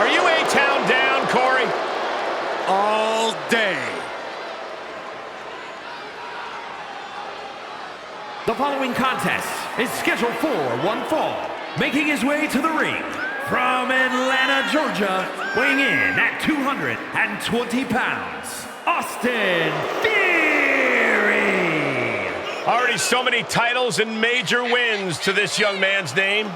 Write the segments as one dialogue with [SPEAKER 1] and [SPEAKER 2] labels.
[SPEAKER 1] Are you A-Town down, Corey?
[SPEAKER 2] All day.
[SPEAKER 3] The following contest is scheduled for one fall. Making his way to the ring from Atlanta, Georgia, weighing in at 220 pounds, Austin Theory!
[SPEAKER 1] Already so many titles and major wins to this young man's name.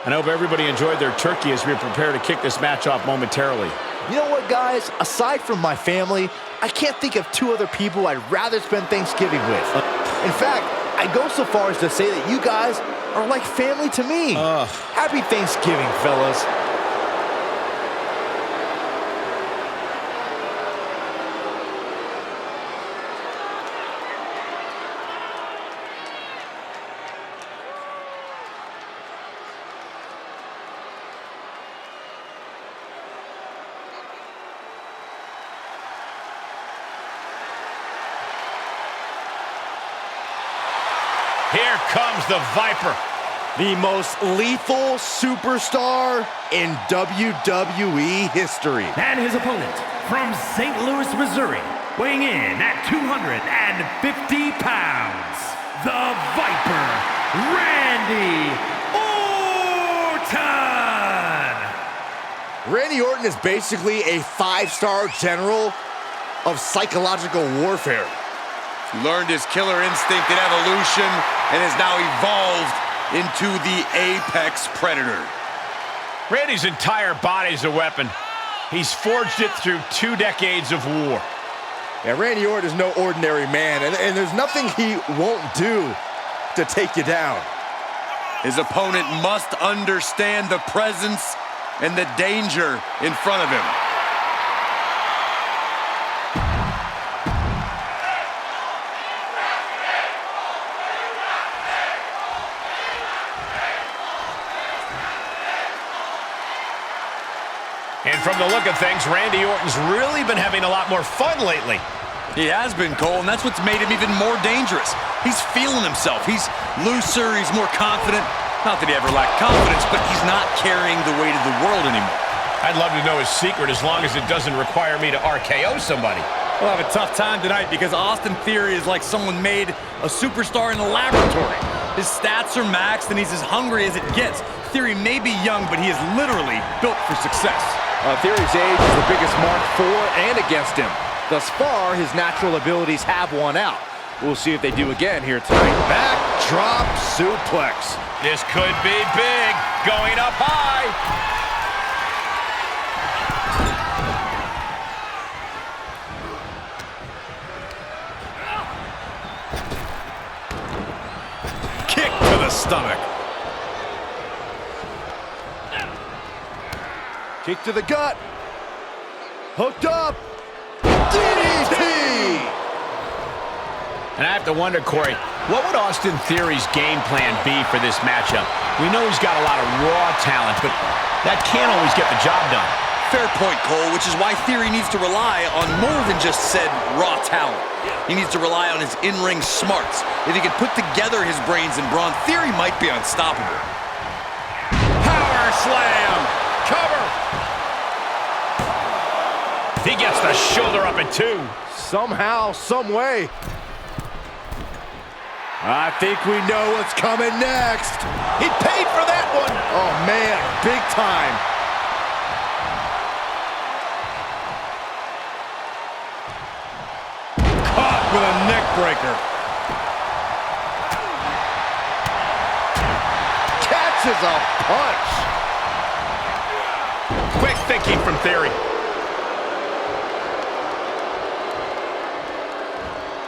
[SPEAKER 4] I hope everybody enjoyed their turkey as we prepare to kick this match off momentarily.
[SPEAKER 5] You know what, guys? Aside from my family, I can't think of two other people I'd rather spend Thanksgiving with. In fact, I go so far as to say that you guys are like family to me. Happy Thanksgiving, fellas.
[SPEAKER 1] Here comes the Viper.
[SPEAKER 5] The most lethal superstar in WWE history.
[SPEAKER 3] And his opponent from St. Louis, Missouri, weighing in at 250 pounds, the Viper, Randy Orton!
[SPEAKER 5] Randy Orton is basically a five-star general of psychological warfare.
[SPEAKER 2] He learned his killer instinct in evolution and is now evolved into the apex predator.
[SPEAKER 1] Randy's entire body's a weapon. He's forged it through 2 decades of war.
[SPEAKER 5] Yeah, Randy Orton is no ordinary man, and there's nothing he won't do to take you down.
[SPEAKER 2] His opponent must understand the presence and the danger in front of him.
[SPEAKER 1] And from the look of things, Randy Orton's really been having a lot more fun lately.
[SPEAKER 2] He has been, Cole, and that's what's made him even more dangerous. He's feeling himself. He's looser, he's more confident. Not that he ever lacked confidence, but he's not carrying the weight of the world anymore.
[SPEAKER 1] I'd love to know his secret as long as it doesn't require me to RKO somebody.
[SPEAKER 6] We'll have a tough time tonight because Austin Theory is like someone made a superstar in the laboratory. His stats are maxed and he's as hungry as it gets. Theory may be young, but he is literally built for success.
[SPEAKER 5] Theory's age is the biggest mark for and against him. Thus far, his natural abilities have won out. We'll see if they do again here tonight. Backdrop suplex.
[SPEAKER 1] This could be big, going up high.
[SPEAKER 2] Kick to the stomach.
[SPEAKER 5] Kick to the gut. Hooked up. DDT!
[SPEAKER 4] And I have to wonder, Corey, what would Austin Theory's game plan be for this matchup? We know he's got a lot of raw talent, but that can't always get the job done.
[SPEAKER 6] Fair point, Cole, which is why Theory needs to rely on more than just said raw talent. He needs to rely on his in-ring smarts. If he can put together his brains and brawn, Theory might be unstoppable.
[SPEAKER 1] Power slam. Cover. He gets the shoulder up at 2.
[SPEAKER 5] Somehow, some way. I think we know what's coming next.
[SPEAKER 1] He paid for that one.
[SPEAKER 5] Oh, man, big time.
[SPEAKER 2] Caught with a neck breaker.
[SPEAKER 5] Catches a punch.
[SPEAKER 1] Quick thinking from Theory.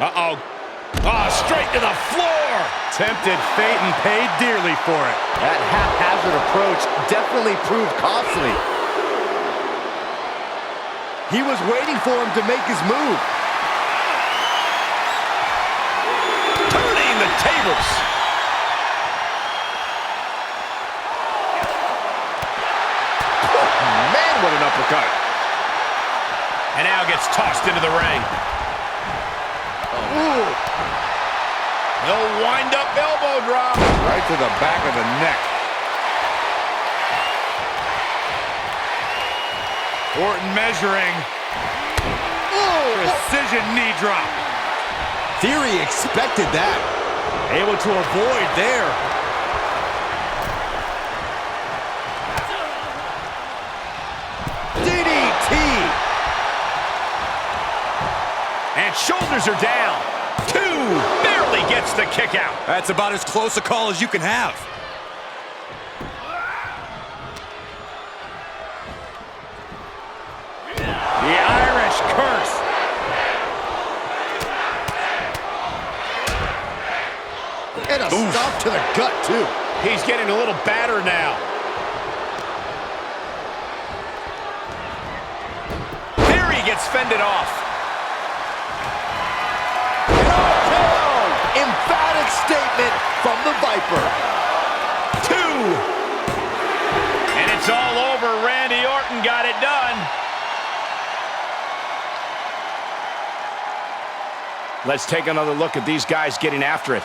[SPEAKER 1] Uh-oh. Oh, straight to the floor.
[SPEAKER 5] Tempted fate and paid dearly for it. That haphazard approach definitely proved costly. He was waiting for him to make his move.
[SPEAKER 1] Turning the tables.
[SPEAKER 5] Man, what an uppercut.
[SPEAKER 1] And now gets tossed into the ring.
[SPEAKER 5] Ooh.
[SPEAKER 1] No wind-up elbow drop.
[SPEAKER 5] Right to the back of the neck.
[SPEAKER 6] Orton measuring. Precision knee drop.
[SPEAKER 2] Theory expected that.
[SPEAKER 6] Able to avoid there.
[SPEAKER 2] DDT.
[SPEAKER 1] And shoulders are down. 2, barely gets the kick out.
[SPEAKER 2] That's about as close a call as you can have.
[SPEAKER 6] The Irish curse.
[SPEAKER 5] And a stop to the gut, too.
[SPEAKER 1] He's getting a little battered now. There he gets fended off.
[SPEAKER 5] Emphatic statement from the Viper.
[SPEAKER 1] 2. And it's all over. Randy Orton got it done.
[SPEAKER 4] Let's take another look at these guys getting after it.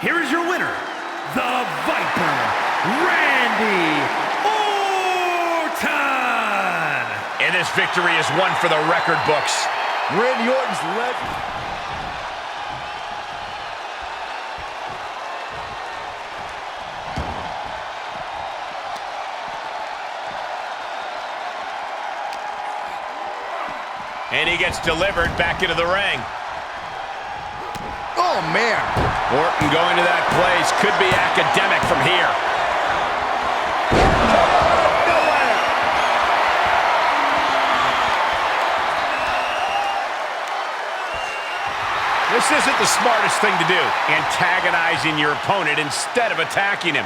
[SPEAKER 3] Here is your winner, the Viper, Randy Orton!
[SPEAKER 1] And this victory is one for the record books.
[SPEAKER 5] Randy Orton's legend.
[SPEAKER 1] And he gets delivered back into the ring.
[SPEAKER 5] Oh, man.
[SPEAKER 1] Orton going to that place could be academic from here. This isn't the smartest thing to do, antagonizing your opponent instead of attacking him.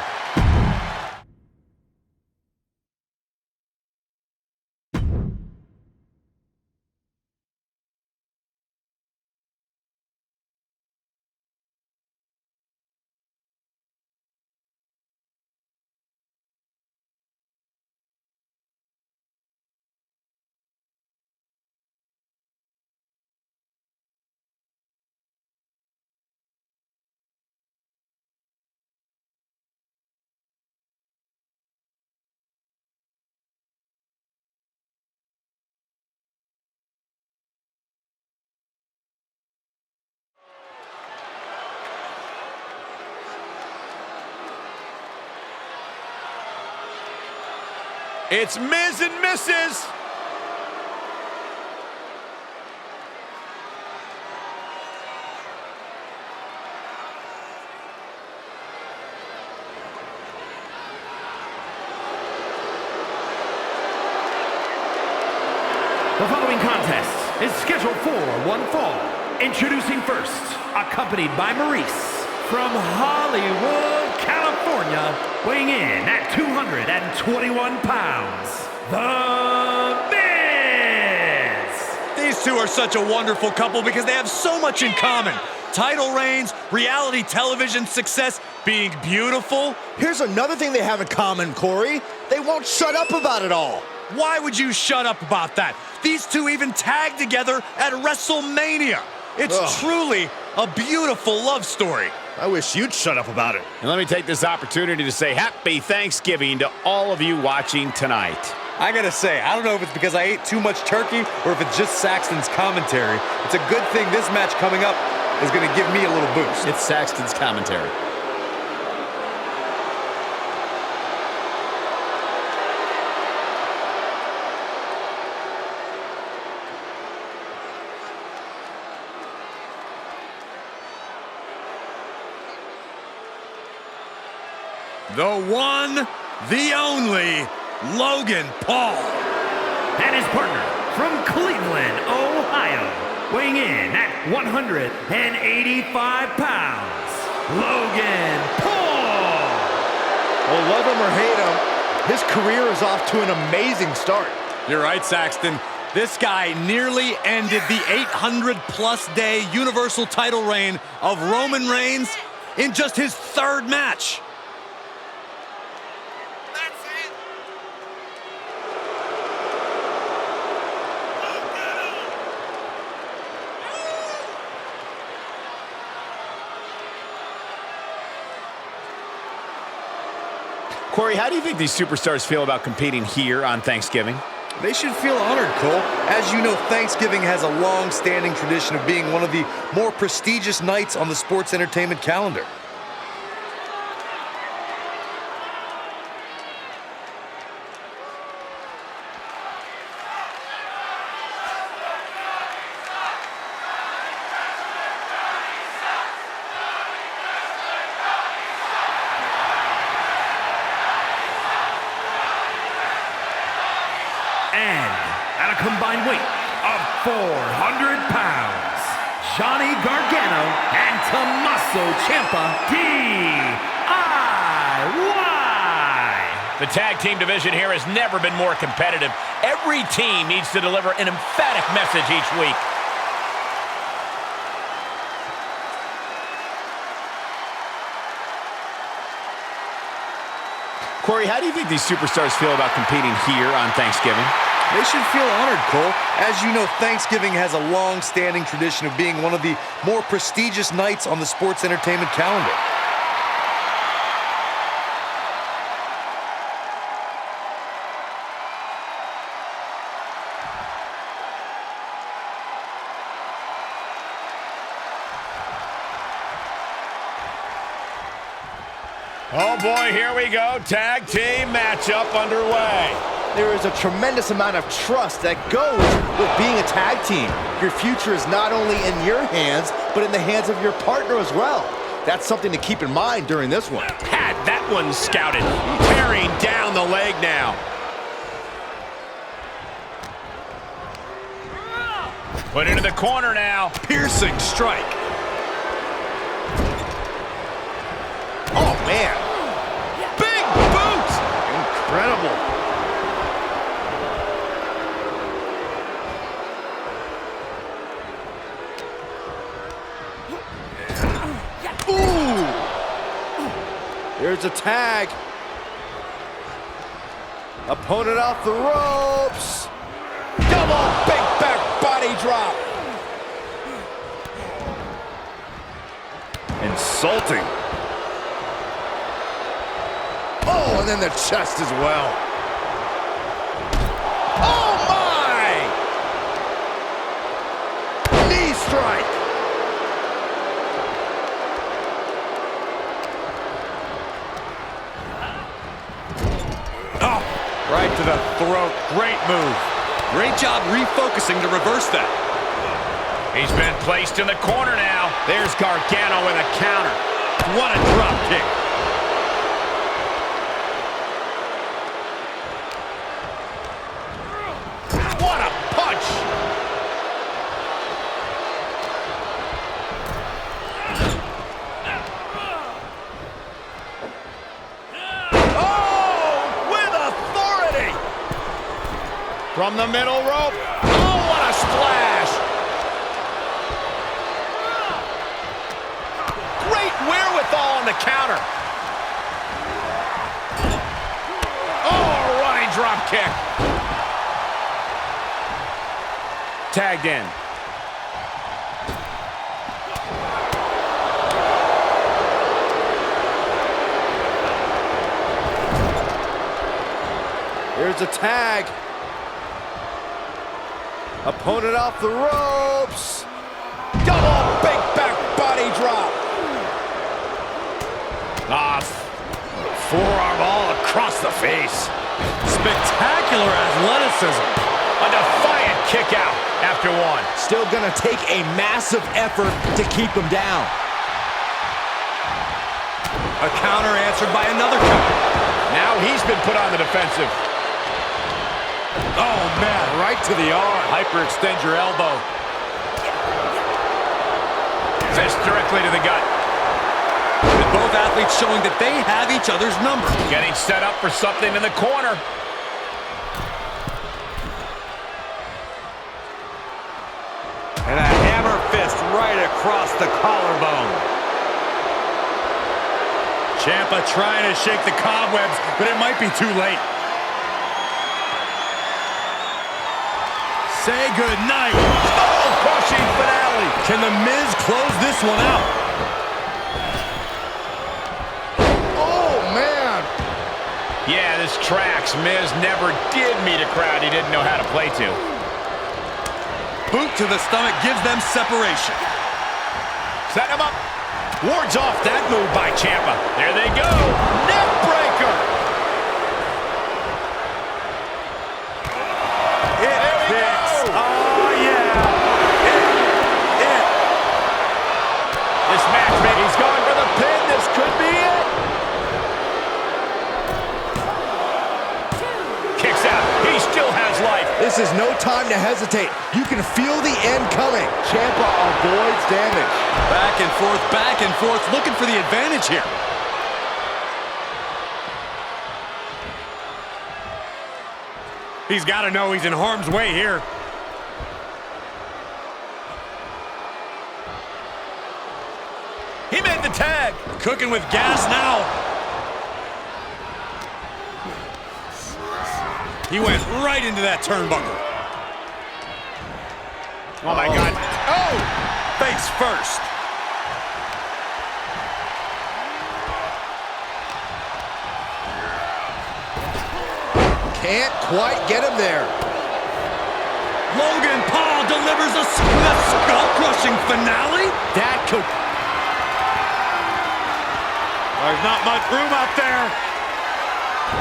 [SPEAKER 1] It's Miz and Mrs.
[SPEAKER 3] The following contest is scheduled for one fall. Introducing first, accompanied by Maurice, from Hollywood, California, weighing in at 221 pounds, The Miz!
[SPEAKER 6] These two are such a wonderful couple because they have so much in common. Title reigns, reality television success, being beautiful.
[SPEAKER 5] Here's another thing they have in common, Corey. They won't shut up about it all.
[SPEAKER 6] Why would you shut up about that? These two even tagged together at WrestleMania. It's truly a beautiful love story.
[SPEAKER 5] I wish you'd shut up about it.
[SPEAKER 1] And let me take this opportunity to say happy Thanksgiving to all of you watching tonight.
[SPEAKER 6] I gotta say, I don't know if it's because I ate too much turkey or if it's just Saxton's commentary. It's a good thing this match coming up is gonna give me a little boost.
[SPEAKER 2] It's Saxton's commentary.
[SPEAKER 6] The one, the only, Logan Paul.
[SPEAKER 3] And his partner from Cleveland, Ohio, weighing in at 185 pounds, Logan Paul.
[SPEAKER 5] Well, love him or hate him, his career is off to an amazing start.
[SPEAKER 6] You're right, Saxton. This guy nearly ended the 800-plus day Universal title reign of Roman Reigns in just his third match.
[SPEAKER 4] Corey, how do you think these superstars feel about competing here on Thanksgiving?
[SPEAKER 2] They should feel honored, Cole. As you know, Thanksgiving has a long-standing tradition of being one of the more prestigious nights on the sports entertainment calendar.
[SPEAKER 3] And at a combined weight of 400 pounds, Johnny Gargano and Tommaso Ciampa, DIY.
[SPEAKER 1] The tag team division here has never been more competitive. Every team needs to deliver an emphatic message each week.
[SPEAKER 4] Corey, how do you think these superstars feel about competing here on Thanksgiving?
[SPEAKER 2] They should feel honored, Cole. As you know, Thanksgiving has a long-standing tradition of being one of the more prestigious nights on the sports entertainment calendar.
[SPEAKER 1] Oh boy, here we go. Tag team matchup underway.
[SPEAKER 5] There is a tremendous amount of trust that goes with being a tag team. Your future is not only in your hands, but in the hands of your partner as well. That's something to keep in mind during this one.
[SPEAKER 1] Had that one scouted. Tearing down the leg now. Put into the corner now.
[SPEAKER 2] Piercing strike.
[SPEAKER 5] Oh, man.
[SPEAKER 1] Big boot.
[SPEAKER 5] Incredible. Ooh. There's a tag. Opponent off the ropes. Double big back body drop. Insulting. Oh, and then the chest as well. Oh, my! Knee strike.
[SPEAKER 2] Oh, right to the throat. Great move. Great job refocusing to reverse that.
[SPEAKER 1] He's been placed in the corner now. There's Gargano with a counter.
[SPEAKER 2] What a drop kick.
[SPEAKER 1] What a punch! Oh, with authority! From the middle rope. Oh, what a splash! Great wherewithal on the counter. Oh, running drop kick. Tagged in.
[SPEAKER 5] There's a tag. Opponent off the ropes. Double big back body drop.
[SPEAKER 1] Forearm all across the face.
[SPEAKER 2] Spectacular athleticism.
[SPEAKER 1] A defiant kick out after one.
[SPEAKER 5] Still gonna take a massive effort to keep him down.
[SPEAKER 2] A counter answered by another counter.
[SPEAKER 1] Now he's been put on the defensive.
[SPEAKER 2] Oh, man, right to the arm.
[SPEAKER 1] Hyperextend your elbow. Fist directly to the gut.
[SPEAKER 2] And both athletes showing that they have each other's number.
[SPEAKER 1] Getting set up for something in the corner.
[SPEAKER 2] And a hammer fist right across the collarbone. Ciampa trying to shake the cobwebs, but it might be too late. Say goodnight.
[SPEAKER 1] Oh, crushing finale.
[SPEAKER 2] Can The Miz close this one out?
[SPEAKER 5] Oh, man.
[SPEAKER 1] tracks. Miz never did meet a crowd he didn't know how to play to.
[SPEAKER 2] Boot to the stomach gives them separation.
[SPEAKER 1] Set him up. Wards off that move by Ciampa. There they go. Neck breaker.
[SPEAKER 6] It fits. Oh, yeah. It.
[SPEAKER 1] This match, maybe he's going for the pin. This could be it. Kicks out. He still has life.
[SPEAKER 5] This is no time to hesitate. You can feel the end coming. Ciampa avoids damage.
[SPEAKER 2] Back and forth, looking for the advantage here.
[SPEAKER 6] He's got to know he's in harm's way here.
[SPEAKER 1] He made the tag.
[SPEAKER 2] Cooking with gas now. He went right into that turnbuckle.
[SPEAKER 1] Oh, my God.
[SPEAKER 2] Oh! Face first.
[SPEAKER 5] Can't quite get him there.
[SPEAKER 2] Logan Paul delivers a skull-crushing finale?
[SPEAKER 5] That could...
[SPEAKER 6] There's not much room up there.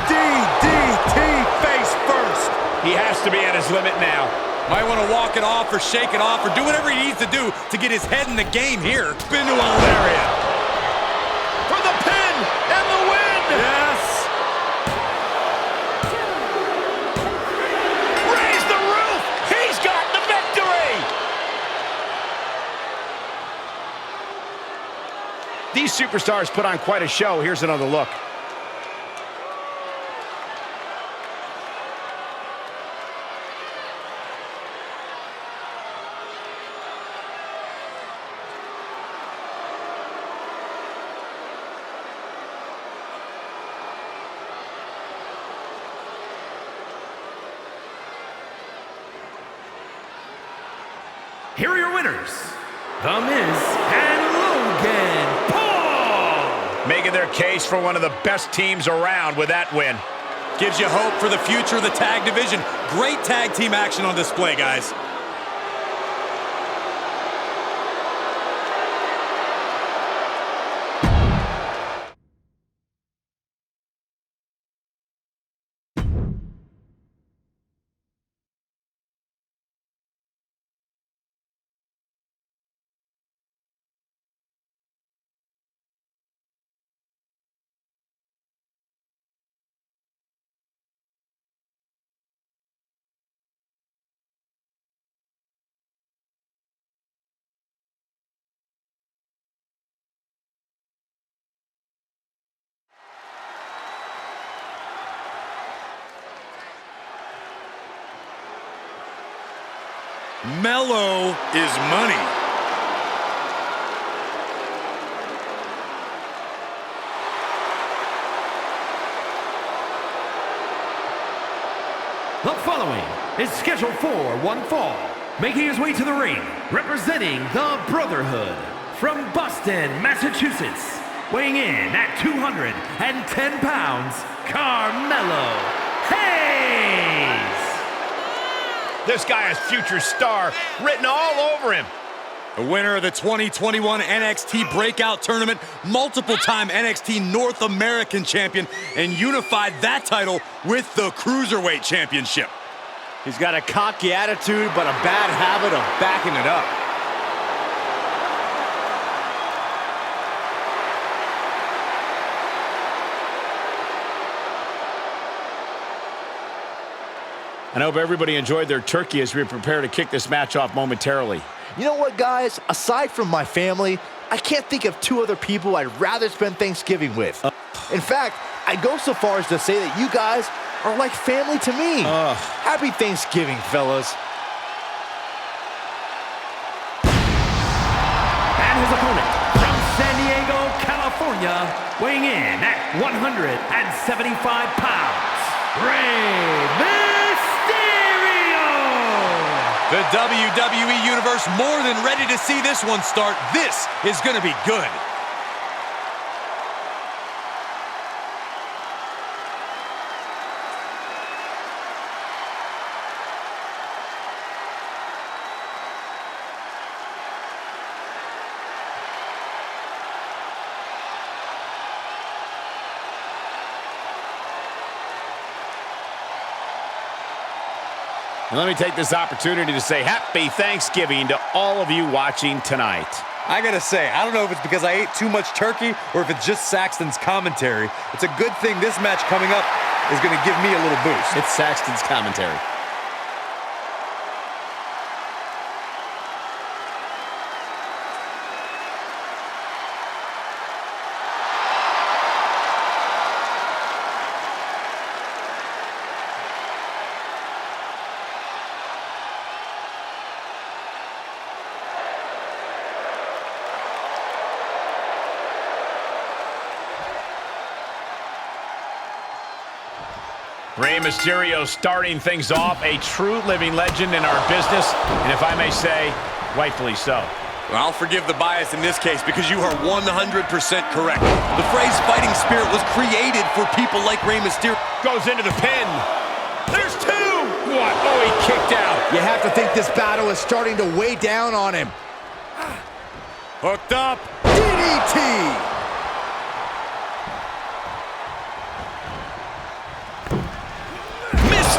[SPEAKER 2] DDT face first.
[SPEAKER 1] He has to be at his limit now.
[SPEAKER 2] Might want to walk it off or shake it off or do whatever he needs to do to get his head in the game here. Spin to a lariat.
[SPEAKER 1] For the pin and the win.
[SPEAKER 6] Yes.
[SPEAKER 1] Raise the roof. He's got the victory. These superstars put on quite a show. Here's another look.
[SPEAKER 3] Here are your winners, The Miz and Logan Paul.
[SPEAKER 1] Making their case for one of the best teams around with that win.
[SPEAKER 2] Gives you hope for the future of the tag division. Great tag team action on display, guys. Mellow is money.
[SPEAKER 3] The following is scheduled for one fall. Making his way to the ring, representing the Brotherhood, from Boston, Massachusetts, weighing in at 210 pounds, Carmelo Hayes.
[SPEAKER 1] This guy is future star written all over him.
[SPEAKER 2] The winner of the 2021 NXT Breakout Tournament, multiple-time NXT North American champion, and unified that title with the Cruiserweight Championship.
[SPEAKER 5] He's got a cocky attitude, but a bad habit of backing it up.
[SPEAKER 4] I hope everybody enjoyed their turkey as we prepare to kick this match off momentarily.
[SPEAKER 5] You know what, guys? Aside from my family, I can't think of two other people I'd rather spend Thanksgiving with. In fact, I'd go so far as to say that you guys are like family to me. Happy Thanksgiving, fellas.
[SPEAKER 3] And his opponent, from San Diego, California, weighing in at 175 pounds, Rey
[SPEAKER 2] The WWE Universe more than ready to see this one start. This is going to be good.
[SPEAKER 4] And let me take this opportunity to say happy Thanksgiving to all of you watching tonight.
[SPEAKER 6] I gotta say, I don't know if it's because I ate too much turkey or if it's just Saxton's commentary. It's a good thing this match coming up is gonna give me a little boost.
[SPEAKER 4] It's Saxton's commentary. Rey Mysterio starting things off, a true living legend in our business, and if I may say, rightfully so.
[SPEAKER 2] Well, I'll forgive the bias in this case because you are 100% correct. The phrase fighting spirit was created for people like Rey Mysterio.
[SPEAKER 4] Goes into the pin. There's two! What? Oh, he kicked out.
[SPEAKER 5] You have to think this battle is starting to weigh down on him.
[SPEAKER 6] Hooked up.
[SPEAKER 5] DDT!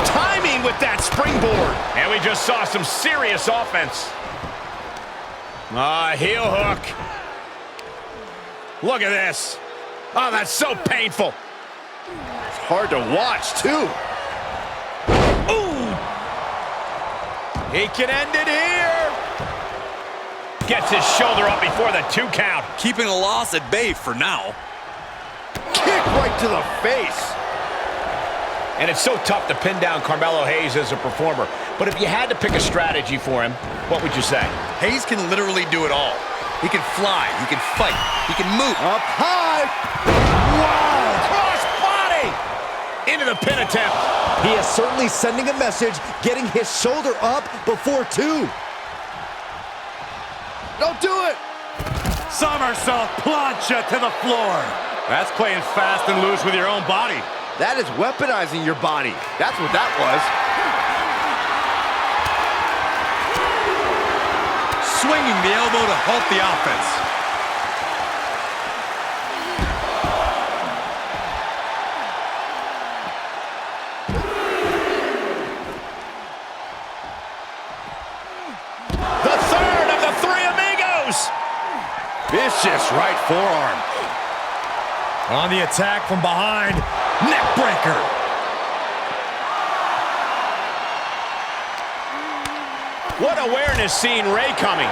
[SPEAKER 4] Timing with that springboard. And we just saw some serious offense. Heel hook. Look at this. Oh, that's so painful. It's hard to watch, too. Ooh. He can end it here. Gets his shoulder up before the 2 count.
[SPEAKER 2] Keeping a loss at bay for now.
[SPEAKER 5] Kick right to the face.
[SPEAKER 4] And it's so tough to pin down Carmelo Hayes as a performer. But if you had to pick a strategy for him, what would you say?
[SPEAKER 2] Hayes can literally do it all. He can fly, he can fight, he can move.
[SPEAKER 5] Up high. Wow.
[SPEAKER 4] Cross body! Into the pin attempt.
[SPEAKER 5] He is certainly sending a message, getting his shoulder up before 2. Don't do it.
[SPEAKER 6] Somersault plancha to the floor. That's playing fast and loose with your own body.
[SPEAKER 5] That is weaponizing your body. That's what that was.
[SPEAKER 6] Swinging the elbow to halt the offense.
[SPEAKER 4] The third of the 3 amigos.
[SPEAKER 5] Vicious right forearm.
[SPEAKER 6] On the attack from behind. Neck breaker.
[SPEAKER 4] What awareness seeing Rey coming.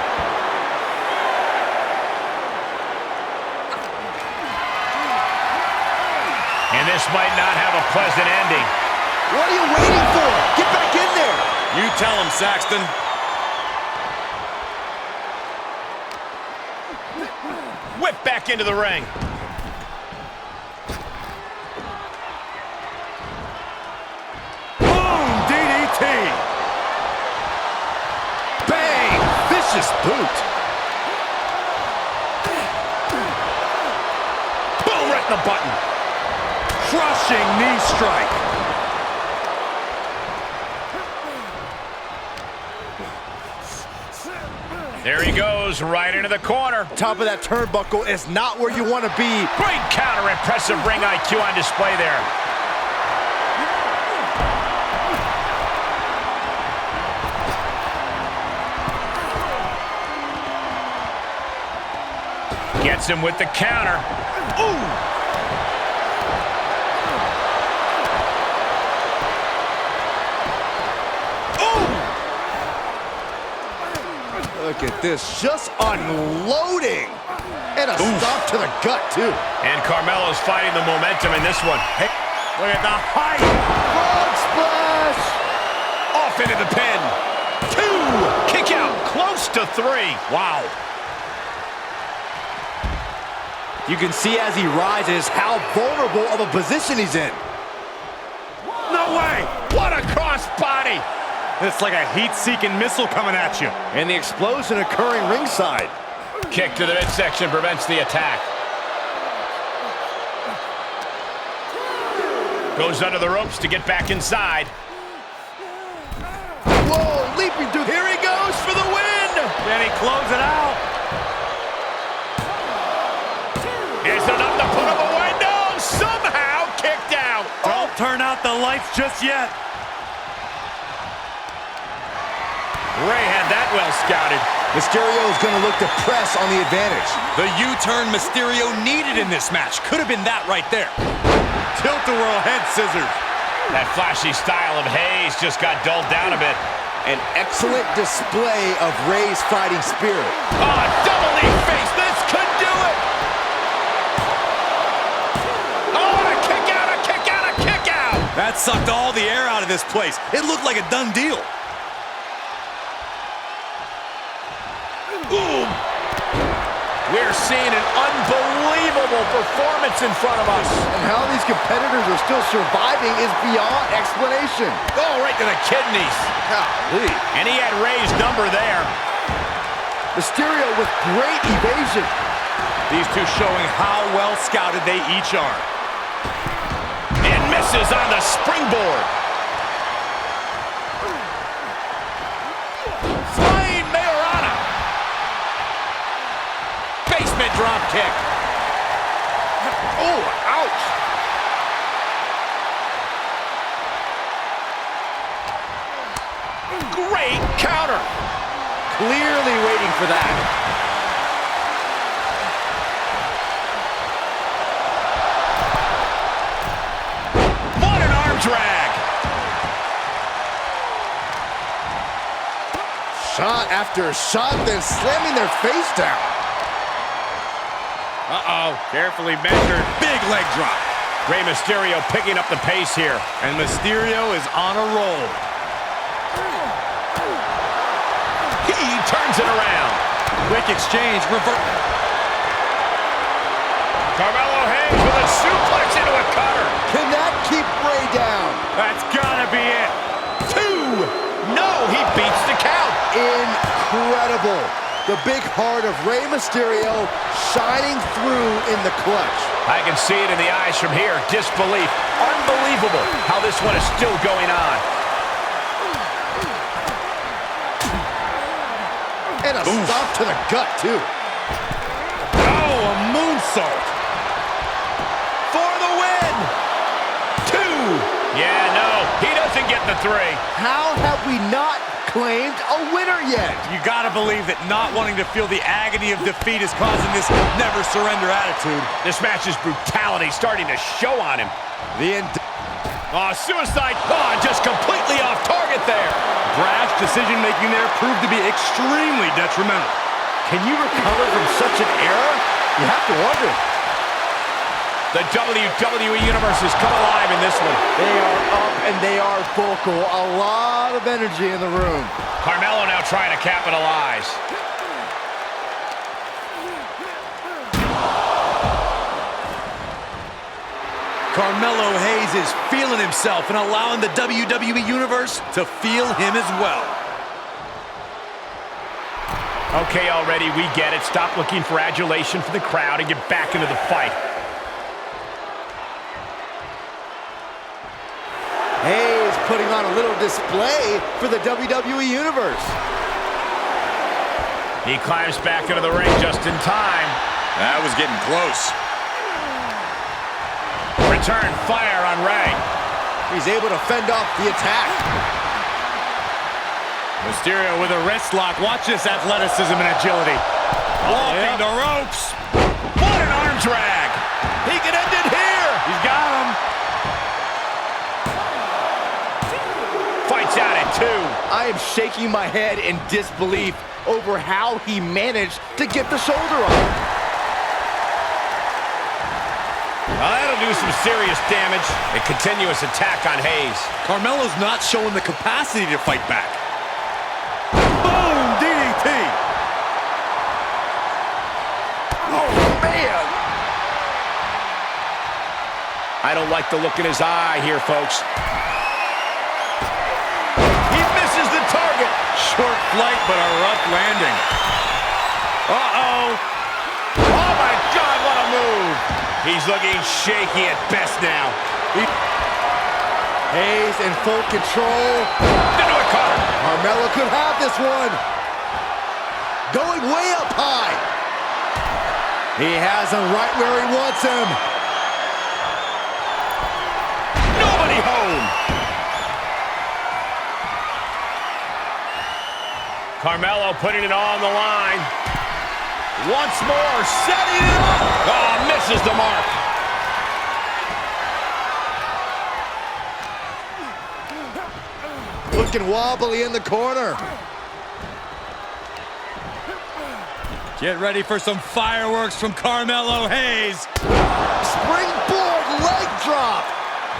[SPEAKER 4] And this might not have a pleasant ending.
[SPEAKER 5] What are you waiting for? Get back in there.
[SPEAKER 2] You tell him, Saxton.
[SPEAKER 4] Whip back into the ring.
[SPEAKER 5] Bang! Vicious boot.
[SPEAKER 4] Boom, right in the button.
[SPEAKER 6] Crushing knee strike.
[SPEAKER 4] There he goes, right into the corner.
[SPEAKER 5] Top of that turnbuckle is not where you want to be.
[SPEAKER 4] Great counter, impressive ring IQ on display there. Gets him with the counter. Ooh!
[SPEAKER 5] Look at this, just unloading. And a stop to the gut, too.
[SPEAKER 4] And Carmelo's fighting the momentum in this one. Hey,
[SPEAKER 6] Look at the height.
[SPEAKER 5] Frog splash.
[SPEAKER 4] off into the pin. 2, kick out, close to 3. Wow.
[SPEAKER 5] You can see as he rises how vulnerable of a position he's in.
[SPEAKER 6] No way.
[SPEAKER 4] What a cross body.
[SPEAKER 6] It's like a heat-seeking missile coming at you.
[SPEAKER 5] And the explosion occurring ringside.
[SPEAKER 4] Kick to the midsection prevents the attack. Goes under the ropes to get back inside.
[SPEAKER 5] Whoa, leaping through.
[SPEAKER 4] Here he goes for the win.
[SPEAKER 6] Then he closes it out.
[SPEAKER 4] Is enough to put him away? No, somehow kicked out.
[SPEAKER 6] Don't turn out the lights just yet.
[SPEAKER 1] Rey had that well scouted.
[SPEAKER 5] Mysterio is going to look to press on the advantage.
[SPEAKER 2] The U-turn Mysterio needed in this match. Could have been that right there.
[SPEAKER 6] Tilt-a-whirl head scissors.
[SPEAKER 1] That flashy style of Hayes just got dulled down a bit.
[SPEAKER 5] An excellent display of Rey's fighting spirit.
[SPEAKER 1] Oh, double knee face. This could do it. Oh, and a kick out, a kick out, a kick out.
[SPEAKER 2] That sucked all the air out of this place. It looked like a done deal.
[SPEAKER 1] Ooh. We're seeing an unbelievable performance in front of us.
[SPEAKER 5] And how these competitors are still surviving is beyond explanation.
[SPEAKER 1] Oh, right to the kidneys.
[SPEAKER 5] Golly.
[SPEAKER 1] And he had Rey's number there.
[SPEAKER 5] Mysterio with great evasion.
[SPEAKER 2] These two showing how well scouted they each are.
[SPEAKER 1] And misses on the springboard. Flying Majorana. Basement drop kick.
[SPEAKER 5] Oh, ouch.
[SPEAKER 1] Great counter.
[SPEAKER 5] Clearly waiting for that.
[SPEAKER 1] What an arm drag.
[SPEAKER 5] Shot after shot, then slamming their face down.
[SPEAKER 6] Uh-oh, carefully measured.
[SPEAKER 2] Big leg drop.
[SPEAKER 1] Rey Mysterio picking up the pace here.
[SPEAKER 6] And Mysterio is on a roll.
[SPEAKER 1] He turns it around.
[SPEAKER 2] Quick exchange, revert.
[SPEAKER 1] Carmelo Hayes with a suplex into a cutter.
[SPEAKER 5] Can that keep Rey down?
[SPEAKER 6] That's gotta be it.
[SPEAKER 1] 2. No, he beats the count.
[SPEAKER 5] Incredible. The big heart of Rey Mysterio shining through in the clutch.
[SPEAKER 1] I can see it in the eyes from here. Disbelief. Unbelievable how this one is still going on.
[SPEAKER 5] And a stop to the gut, too.
[SPEAKER 6] Oh, a moonsault.
[SPEAKER 1] For the win. 2. Yeah, no, he doesn't get the 3.
[SPEAKER 5] How have we not claimed a winner yet?
[SPEAKER 2] You gotta believe that not wanting to feel the agony of defeat is causing this never surrender attitude.
[SPEAKER 1] This match's brutality starting to show on him.
[SPEAKER 5] The end.
[SPEAKER 1] Oh, suicide. Oh, just completely off target there.
[SPEAKER 6] Brash decision-making there proved to be extremely detrimental.
[SPEAKER 5] Can you recover from such an error? You have to wonder.
[SPEAKER 1] The WWE Universe has come alive in this one.
[SPEAKER 5] They are up and they are vocal. A lot of energy in the room.
[SPEAKER 1] Carmelo now trying to capitalize.
[SPEAKER 2] Carmelo Hayes is feeling himself and allowing the WWE Universe to feel him as well.
[SPEAKER 1] Okay, already, we get it. Stop looking for adulation from the crowd and get back into the fight.
[SPEAKER 5] Hayes putting on a little display for the WWE Universe.
[SPEAKER 1] He climbs back into the ring just in time.
[SPEAKER 2] That was getting close.
[SPEAKER 1] Return fire on Rey.
[SPEAKER 5] He's able to fend off the attack.
[SPEAKER 6] Mysterio with a wrist lock. Watch this athleticism and agility. Walking the ropes.
[SPEAKER 1] What an arm drag. He can end it here.
[SPEAKER 6] He's got him.
[SPEAKER 1] Fights out at 2.
[SPEAKER 5] I am shaking my head in disbelief over how he managed to get the shoulder on.
[SPEAKER 1] Well, that'll do some serious damage. A continuous attack on Hayes.
[SPEAKER 2] Carmelo's not showing the capacity to fight back.
[SPEAKER 6] Boom, DDT.
[SPEAKER 5] Oh, man.
[SPEAKER 1] I don't like the look in his eye here, folks. He misses the target.
[SPEAKER 6] Short flight, but a rough landing.
[SPEAKER 1] Uh-oh. Oh, my God, what a move. He's looking shaky at best now.
[SPEAKER 5] Hayes in full control.
[SPEAKER 1] Into a cutter.
[SPEAKER 5] Carmelo could have this one. Going way up high. He has him right where he wants him.
[SPEAKER 1] Nobody home. Carmelo putting it on the line. Once more, setting it up. Oh, misses the mark.
[SPEAKER 5] Looking wobbly in the corner.
[SPEAKER 6] Get ready for some fireworks from Carmelo Hayes.
[SPEAKER 5] Springboard leg drop.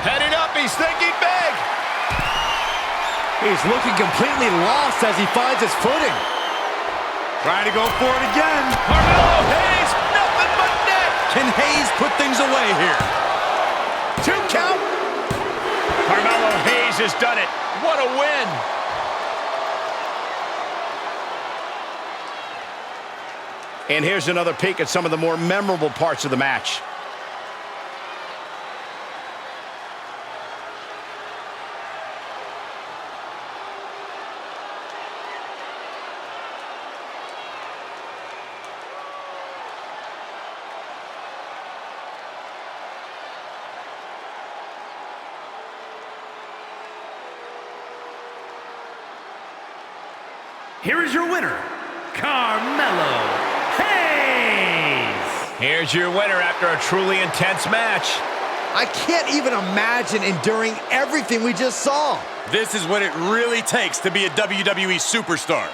[SPEAKER 1] Heading up, he's thinking big.
[SPEAKER 5] He's looking completely lost as he finds his footing.
[SPEAKER 6] Trying to go for it again.
[SPEAKER 1] Carmelo Hayes, nothing but net.
[SPEAKER 6] Can Hayes put things away here?
[SPEAKER 1] 2 count. Carmelo Hayes has done it. What a win. And here's another peek at some of the more memorable parts of the match.
[SPEAKER 3] Here is your winner, Carmelo Hayes.
[SPEAKER 1] Here's your winner after a truly intense match.
[SPEAKER 5] I can't even imagine enduring everything we just saw.
[SPEAKER 6] This is what it really takes to be a WWE superstar.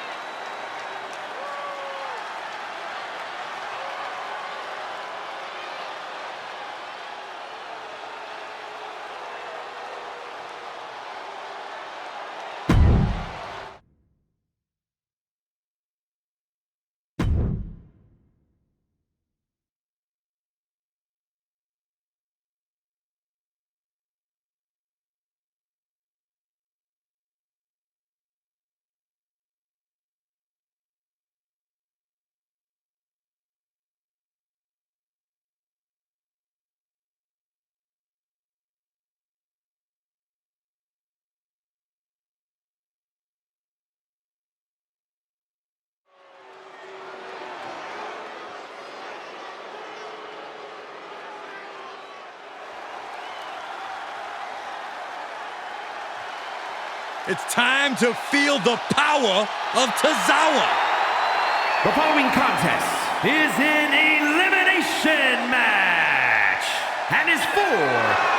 [SPEAKER 6] It's time to feel the power of Tozawa.
[SPEAKER 3] The following contest is an elimination match and is for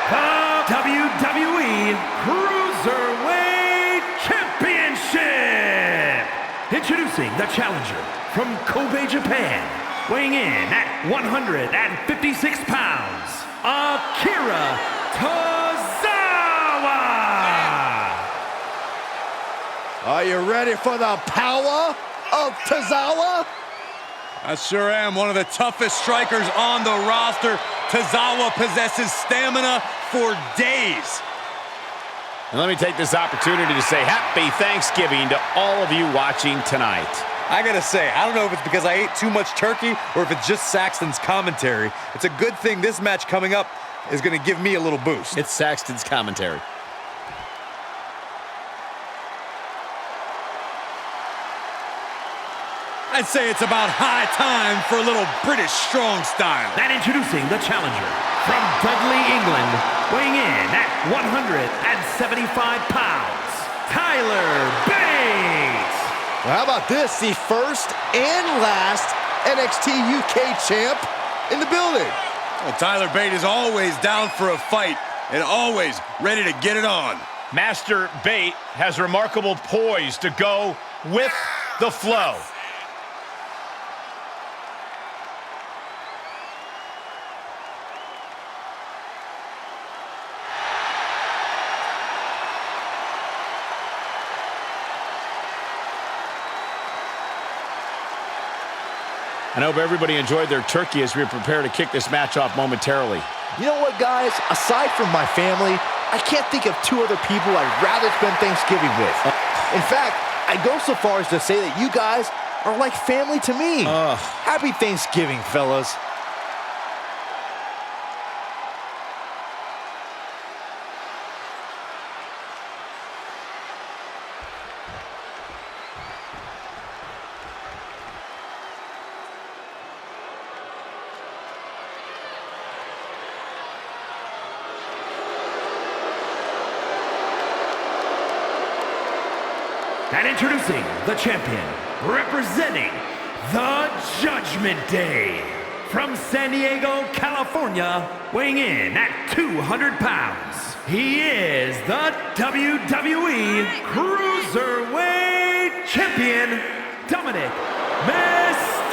[SPEAKER 3] the WWE Cruiserweight Championship. Introducing the challenger from Kobe, Japan, weighing in at 156 pounds, Akira Tozawa.
[SPEAKER 5] Are you ready for the power of Tozawa?
[SPEAKER 6] I sure am. One of the toughest strikers on the roster. Tozawa possesses stamina for days.
[SPEAKER 1] And let me take this opportunity to say happy Thanksgiving to all of you watching tonight.
[SPEAKER 6] I gotta say, I don't know if it's because I ate too much turkey or if it's just Saxton's commentary. It's a good thing this match coming up is gonna give me a little boost.
[SPEAKER 1] It's Saxton's commentary.
[SPEAKER 6] I'd say it's about high time for a little British strong style.
[SPEAKER 3] And introducing the challenger from Dudley, England, weighing in at 175 pounds, Tyler Bate.
[SPEAKER 5] Well, how about this? The first and last NXT UK champ in the building.
[SPEAKER 6] Well, Tyler Bate is always down for a fight and always ready to get it on.
[SPEAKER 1] Master Bate has remarkable poise to go with the flow. I hope everybody enjoyed their turkey as we prepare to kick this match off momentarily.
[SPEAKER 5] You know what, guys? Aside from my family, I can't think of 2 other people I'd rather spend Thanksgiving with. In fact, I go so far as to say that you guys are like family to me. Happy Thanksgiving, fellas.
[SPEAKER 3] And introducing the champion, representing the Judgment Day, from San Diego, California, weighing in at 200 pounds, he is the WWE Cruiserweight Champion, Dominic Mysterio!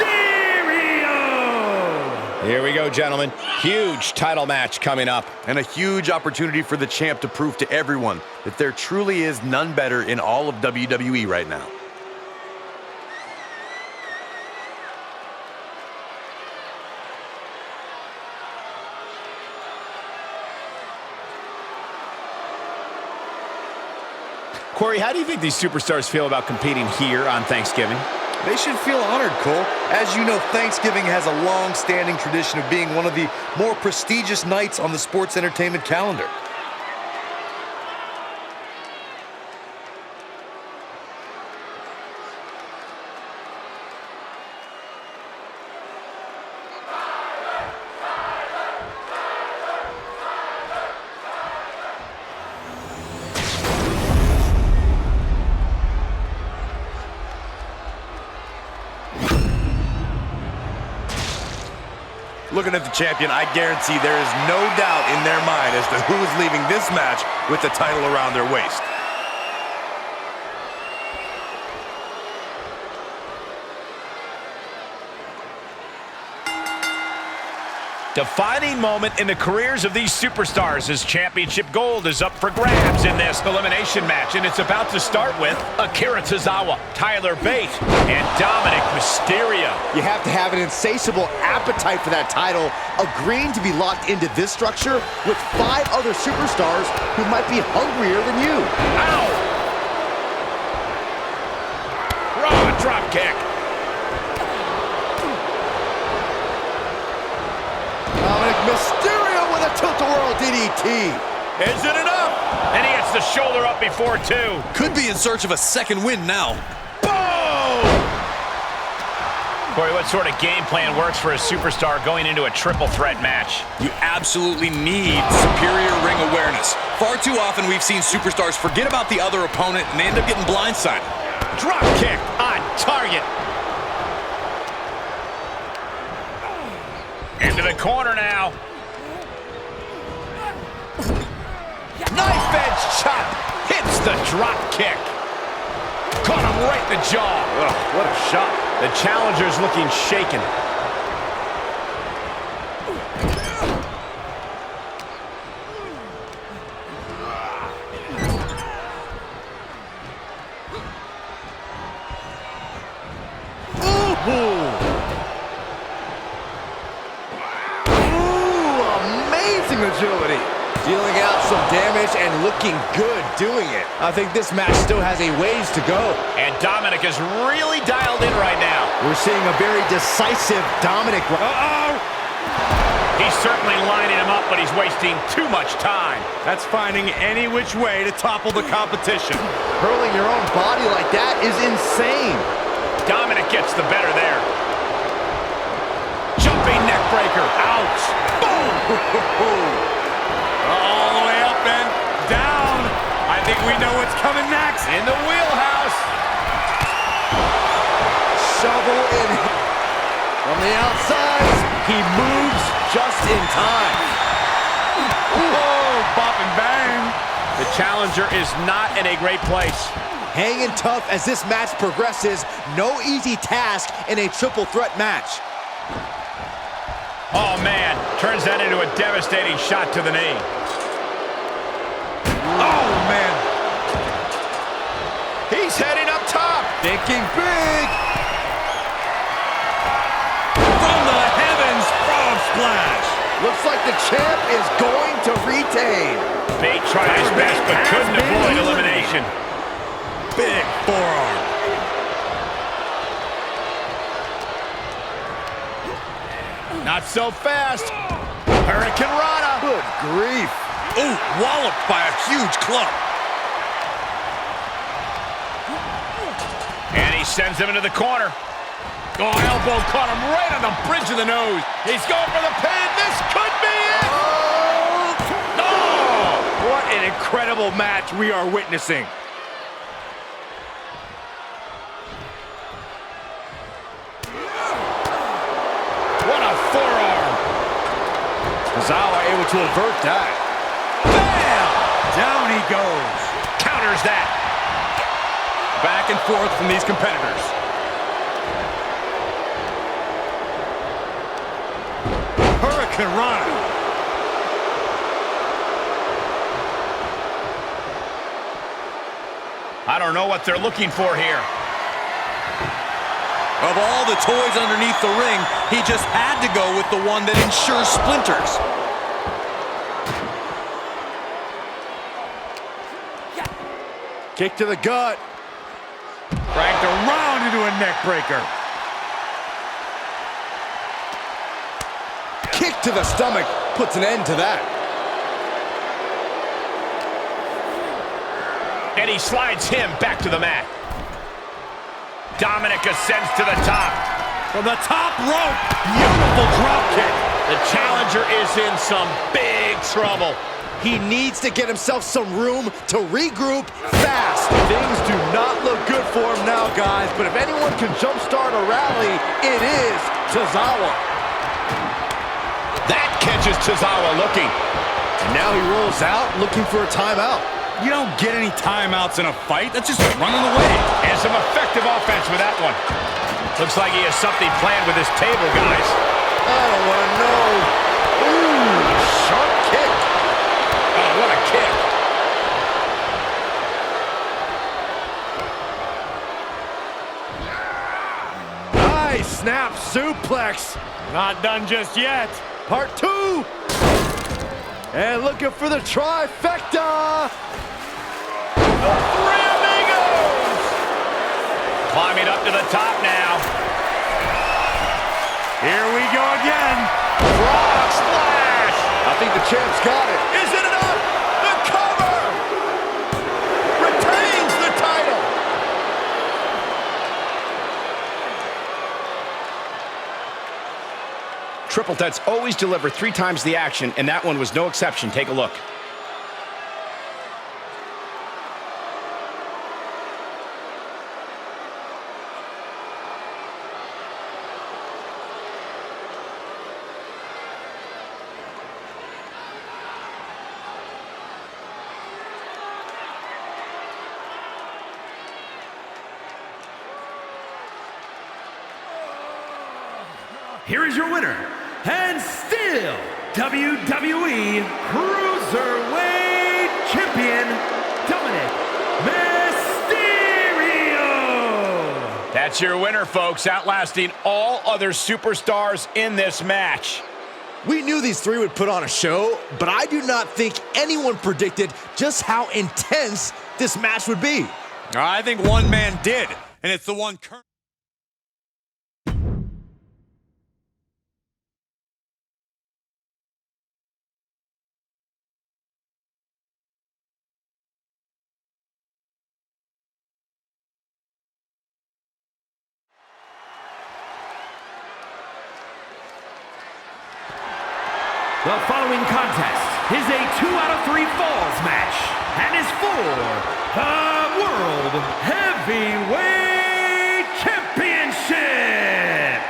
[SPEAKER 4] Here we go, gentlemen. Huge title match coming up.
[SPEAKER 2] And a huge opportunity for the champ to prove to everyone that there truly is none better in all of WWE right now.
[SPEAKER 4] Corey, how do you think these superstars feel about competing here on Thanksgiving?
[SPEAKER 2] They should feel honored, Cole. As you know, Thanksgiving has a long-standing tradition of being one of the more prestigious nights on the sports entertainment calendar. Looking at the champion, I guarantee there is no doubt in their mind as to who is leaving this match with the title around their waist.
[SPEAKER 1] Defining moment in the careers of these superstars as championship gold is up for grabs in this elimination match, and it's about to start with Akira Tozawa, Tyler Bate, and Dominic Mysterio.
[SPEAKER 5] You have to have an insatiable appetite for that title, agreeing to be locked into this structure with 5 other superstars who might be hungrier than you.
[SPEAKER 1] Ow! Raw drop kick.
[SPEAKER 5] Dominic Mysterio with a tilt-a-whirl DDT.
[SPEAKER 1] Isn't it up? And he gets the shoulder up before two.
[SPEAKER 2] Could be in search of a second win now.
[SPEAKER 1] Boom! Corey, what sort of game plan works for a superstar going into a triple threat match?
[SPEAKER 2] You absolutely need superior ring awareness. Far too often we've seen superstars forget about the other opponent and they end up getting blindsided.
[SPEAKER 1] Drop kick on target. Into the corner now. Knife edge chop. Hits the drop kick. Caught him right in the jaw.
[SPEAKER 4] Ugh, what a shot.
[SPEAKER 1] The challenger's looking shaken.
[SPEAKER 5] Agility, dealing out some damage and looking good doing it. I think this match still has a ways to go.
[SPEAKER 1] And Dominic is really dialed in right now.
[SPEAKER 5] We're seeing a very decisive Dominic.
[SPEAKER 1] Uh-oh! He's certainly lining him up, but he's wasting too much time.
[SPEAKER 6] That's finding any which way to topple the competition.
[SPEAKER 5] Hurling your own body like that is insane.
[SPEAKER 1] Dominic gets the better there. Jumping neck breaker. Ouch! Boom!
[SPEAKER 6] All the way up and down. I think we know what's coming next.
[SPEAKER 1] In the wheelhouse.
[SPEAKER 5] Shovel in from the outside. He moves just in time.
[SPEAKER 6] Oh, bop and bang.
[SPEAKER 1] The challenger is not in a great place.
[SPEAKER 5] Hanging tough as this match progresses. No easy task in a triple threat match.
[SPEAKER 1] Oh, man. Turns that into a devastating shot to the knee.
[SPEAKER 6] Oh, man.
[SPEAKER 1] He's heading up top.
[SPEAKER 6] Thinking big. From the heavens, frog splash.
[SPEAKER 5] Looks like the champ is going to retain.
[SPEAKER 1] Bate tried his best, but couldn't avoid elimination.
[SPEAKER 6] Big forearm.
[SPEAKER 1] Not so fast. Hurricane Rana.
[SPEAKER 5] Good grief.
[SPEAKER 2] Ooh, walloped by a huge club.
[SPEAKER 1] And he sends him into the corner. Oh, elbow caught him right on the bridge of the nose. He's going for the pin. This could be it.
[SPEAKER 6] What an incredible match we are witnessing.
[SPEAKER 4] Tozawa able to avert that.
[SPEAKER 6] Bam! Down he goes.
[SPEAKER 1] Counters that.
[SPEAKER 6] Back and forth from these competitors. Hurricane Rana.
[SPEAKER 1] I don't know what they're looking for here.
[SPEAKER 2] Of all the toys underneath the ring, he just had to go with the one that ensures splinters.
[SPEAKER 4] Kick to the gut.
[SPEAKER 6] Cranked around into a neck breaker.
[SPEAKER 4] Kick to the stomach. Puts an end to that.
[SPEAKER 1] And he slides him back to the mat. Dominic ascends to the top.
[SPEAKER 6] From the top rope. Beautiful drop kick.
[SPEAKER 1] The challenger is in some big trouble.
[SPEAKER 4] He needs to get himself some room to regroup fast. Things do not look good for him now, guys, but if anyone can jumpstart a rally, it is Tozawa.
[SPEAKER 1] That catches Tozawa looking.
[SPEAKER 4] And now he rolls out looking for a timeout.
[SPEAKER 6] You don't get any timeouts in a fight. That's just running away.
[SPEAKER 1] And some effective offense with that one. Looks like he has something planned with his table, guys.
[SPEAKER 4] I don't want to know. Ooh, sharp kick.
[SPEAKER 1] Oh, what a kick.
[SPEAKER 4] Nice snap suplex.
[SPEAKER 6] Not done just yet.
[SPEAKER 4] Part 2. And looking for the trifecta.
[SPEAKER 1] Three amigos! Climbing up to the top now.
[SPEAKER 6] Here we go again.
[SPEAKER 1] Frog splash!
[SPEAKER 4] I think the champ's got it.
[SPEAKER 1] Is it enough? The cover! Retains the title! Triple Threats always deliver 3 times the action, and that one was no exception. Take a look.
[SPEAKER 3] Here is your winner, and still WWE Cruiserweight Champion, Dominic Mysterio.
[SPEAKER 1] That's your winner, folks, outlasting all other superstars in this match.
[SPEAKER 5] We knew these three would put on a show, but I do not think anyone predicted just how intense this match would be.
[SPEAKER 6] I think one man did, and it's the one current.
[SPEAKER 3] The following contest is a 2 out of 3 falls match and is for the World Heavyweight Championship.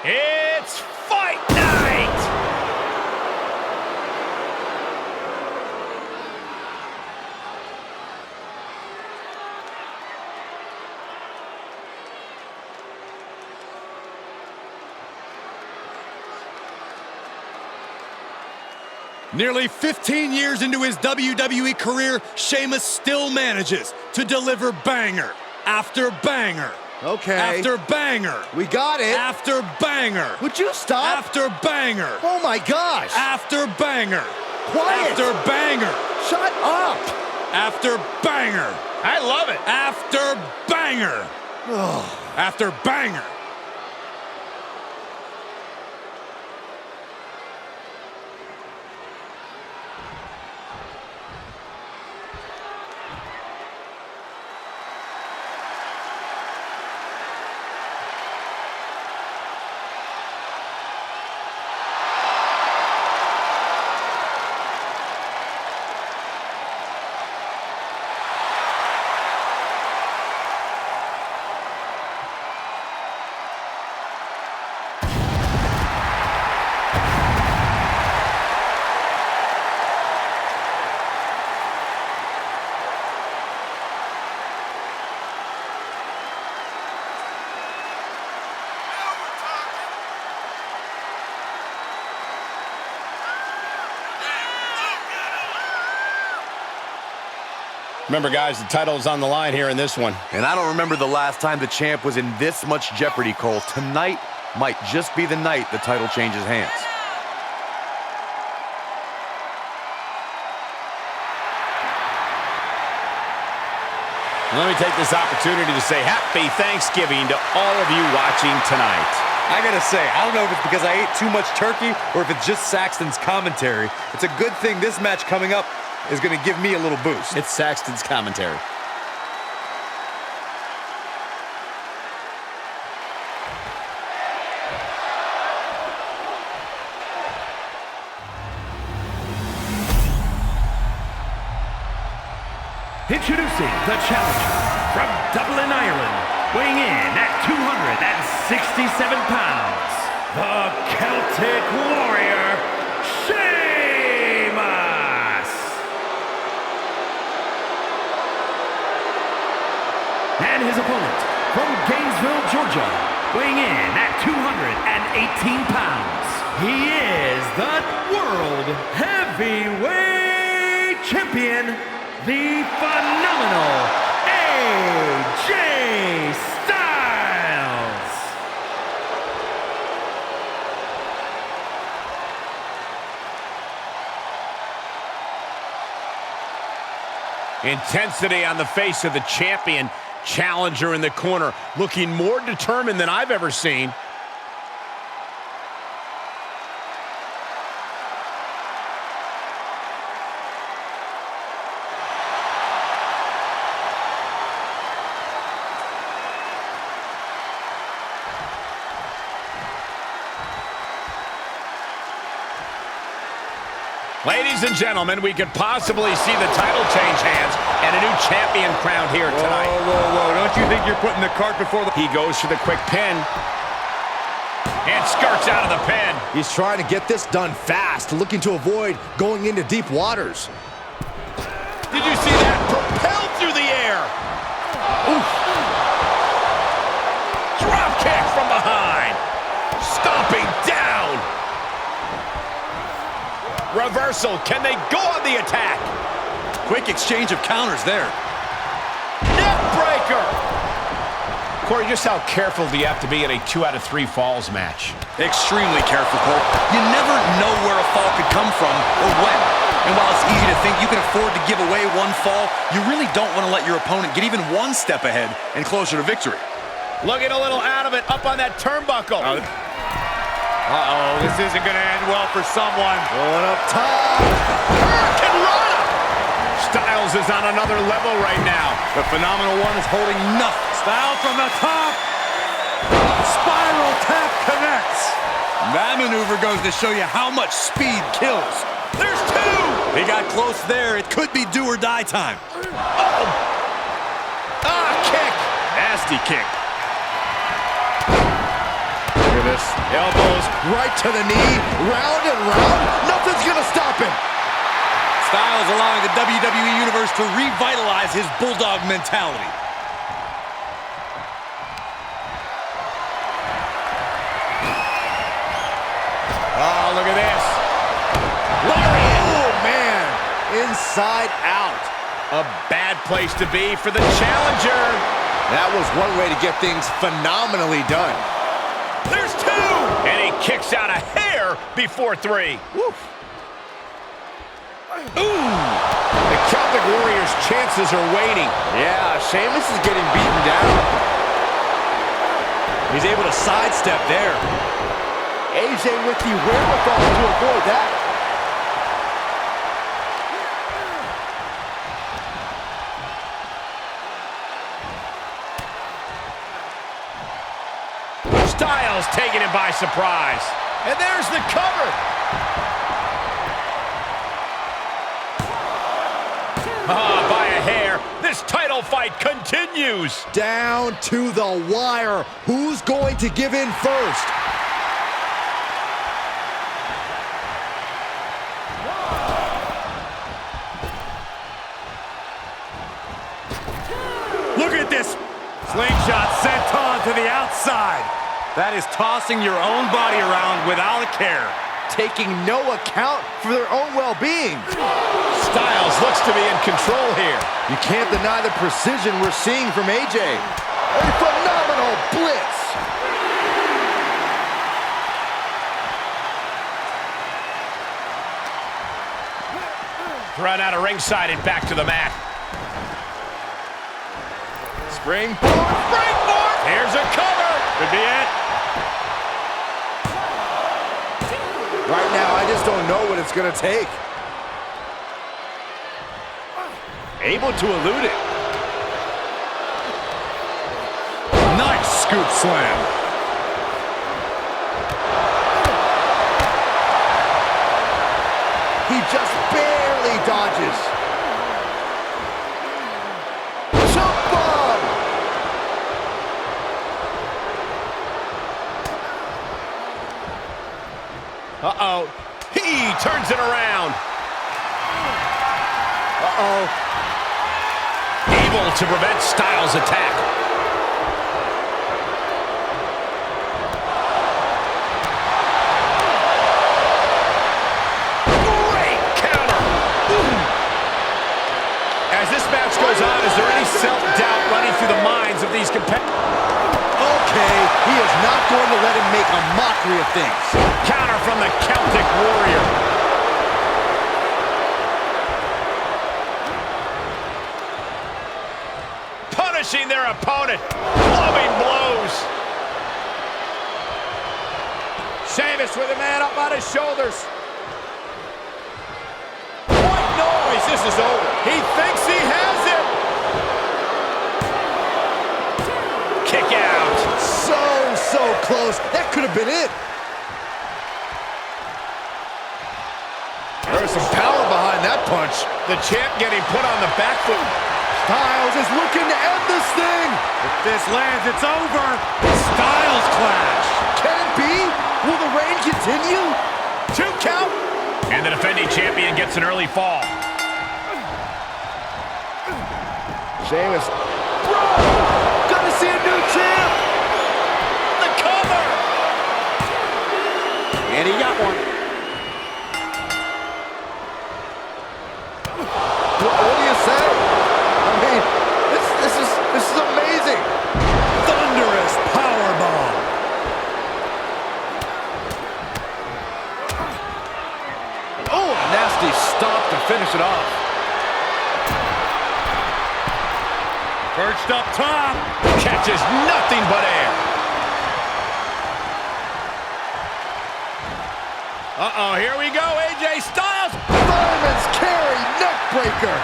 [SPEAKER 1] It's fight night!
[SPEAKER 2] Nearly 15 years into his WWE career, Sheamus still manages to deliver banger after banger.
[SPEAKER 5] Okay.
[SPEAKER 2] After banger.
[SPEAKER 5] We got it.
[SPEAKER 2] After banger.
[SPEAKER 5] Would you stop?
[SPEAKER 2] After banger.
[SPEAKER 5] Oh my gosh.
[SPEAKER 2] After banger.
[SPEAKER 5] Quiet.
[SPEAKER 2] After banger.
[SPEAKER 5] Shut up.
[SPEAKER 2] After banger.
[SPEAKER 1] I love it.
[SPEAKER 2] After banger. After banger.
[SPEAKER 4] Remember, guys, the title is on the line here in this one.
[SPEAKER 2] And I don't remember the last time the champ was in this much jeopardy, Cole. Tonight might just be the night the title changes hands.
[SPEAKER 4] Let me take this opportunity to say happy Thanksgiving to all of you watching tonight.
[SPEAKER 6] I gotta say, I don't know if it's because I ate too much turkey or if it's just Saxton's commentary. It's a good thing this match coming up is gonna give me a little boost.
[SPEAKER 4] It's Saxton's commentary.
[SPEAKER 3] Introducing the challenger from Dublin, Ireland, weighing in at 267 pounds, the Celtic Warrior, Sheamus! And his opponent from Gainesville, Georgia, weighing in at 218 pounds, he is the World Heavyweight Champion, the phenomenal AJ Styles!
[SPEAKER 1] Intensity on the face of the champion. Challenger in the corner, looking more determined than I've ever seen. Ladies and gentlemen, we could possibly see the title change hands and a new champion crowned here tonight.
[SPEAKER 6] Whoa. Don't you think you're putting the cart before the...
[SPEAKER 1] He goes for the quick pin. And skirts out of the pin.
[SPEAKER 5] He's trying to get this done fast, looking to avoid going into deep waters.
[SPEAKER 1] Did you see that? Propelled through the air. Oof. Drop kick from behind. Stomping down. Reversal. Can they go on the attack?
[SPEAKER 2] Quick exchange of counters there.
[SPEAKER 1] Neck breaker. Corey, just how careful do you have to be in a 2 out of 3 falls match?
[SPEAKER 2] Extremely careful, Cole. You never know where a fall could come from or when. And while it's easy to think you can afford to give away one fall, you really don't want to let your opponent get even one step ahead and closer to victory.
[SPEAKER 1] Looking a little out of it, up on that turnbuckle.
[SPEAKER 6] Uh-oh, this isn't going to end well for someone.
[SPEAKER 5] Going up top.
[SPEAKER 1] Hurricanrana! Styles is on another level right now.
[SPEAKER 6] The phenomenal one is holding nothing. Styles from the top. Spiral tap connects.
[SPEAKER 2] That maneuver goes to show you how much speed kills.
[SPEAKER 1] There's 2!
[SPEAKER 2] He got close there. It could be do or die time.
[SPEAKER 1] Oh! Ah, kick!
[SPEAKER 2] Nasty kick.
[SPEAKER 5] Look at this. Elbows right to the knee. Round and round. Nothing's going to stop him.
[SPEAKER 2] Styles allowing the WWE Universe to revitalize his bulldog mentality.
[SPEAKER 1] Oh, look at this.
[SPEAKER 5] Oh, man. Inside out.
[SPEAKER 1] A bad place to be for the challenger.
[SPEAKER 5] That was one way to get things phenomenally done.
[SPEAKER 1] There's 2! And he kicks out a hair before 3.
[SPEAKER 5] Woo.
[SPEAKER 1] Ooh! The Celtic Warriors' chances are waning.
[SPEAKER 5] Yeah, Sheamus is getting beaten down. He's able to sidestep there. AJ with the wherewithal to avoid that.
[SPEAKER 1] Styles taking him by surprise. And there's the cover. By a hair. This title fight continues.
[SPEAKER 5] Down to the wire. Who's going to give in first?
[SPEAKER 6] Look at this. Slingshot sent on to the outside. That is tossing your own body around without a care.
[SPEAKER 5] Taking no account for their own well-being.
[SPEAKER 4] Styles looks to be in control here.
[SPEAKER 5] You can't deny the precision we're seeing from AJ. A phenomenal blitz.
[SPEAKER 1] Run out of ringside and back to the mat.
[SPEAKER 4] Springboard!
[SPEAKER 1] Here's a cover. Could be it.
[SPEAKER 5] Right now, I just don't know what it's going to take.
[SPEAKER 4] Able to elude it.
[SPEAKER 6] Nice scoop slam.
[SPEAKER 5] He just barely dodges. Jump bomb!
[SPEAKER 1] Uh-oh. He turns it around.
[SPEAKER 5] Uh-oh.
[SPEAKER 1] Able to prevent Styles' attack. Great counter. As this match goes on, is there any self-doubt running through the minds of these competitors?
[SPEAKER 5] Okay, he is not going to let him make a mockery of things.
[SPEAKER 1] Counter from the Celtic Warrior. Punishing their opponent. Clubbing blows.
[SPEAKER 4] Sheamus with a man up on his shoulders. What noise? This is over. He thinks he has it.
[SPEAKER 1] Kick out.
[SPEAKER 5] So close. That could have been it.
[SPEAKER 4] There's some power behind that punch. The champ getting put on the back foot.
[SPEAKER 5] Styles is looking to end this thing.
[SPEAKER 6] If this lands, it's over. Styles clash.
[SPEAKER 5] Can it be? Will the reign continue?
[SPEAKER 4] 2 count.
[SPEAKER 1] And the defending champion gets an early fall.
[SPEAKER 5] Sheamus. Bro! Gonna see a new champ!
[SPEAKER 1] The cover.
[SPEAKER 4] And he got one.
[SPEAKER 5] What do you say? I mean, this is amazing.
[SPEAKER 6] Thunderous powerbomb.
[SPEAKER 5] Oh, nasty stop to finish it off.
[SPEAKER 6] Perched up top.
[SPEAKER 1] Catches nothing but air.
[SPEAKER 4] Uh-oh, here we go, AJ Styles.
[SPEAKER 5] Fireman's carry neckbreaker.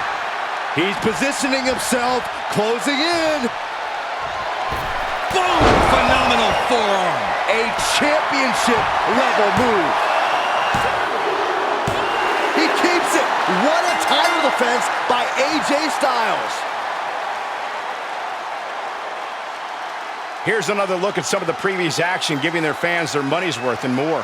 [SPEAKER 5] He's positioning himself, closing in.
[SPEAKER 6] Boom! Phenomenal forearm.
[SPEAKER 5] A championship level move. He keeps it. What a title defense by AJ Styles.
[SPEAKER 1] Here's another look at some of the previous action, giving their fans their money's worth and more.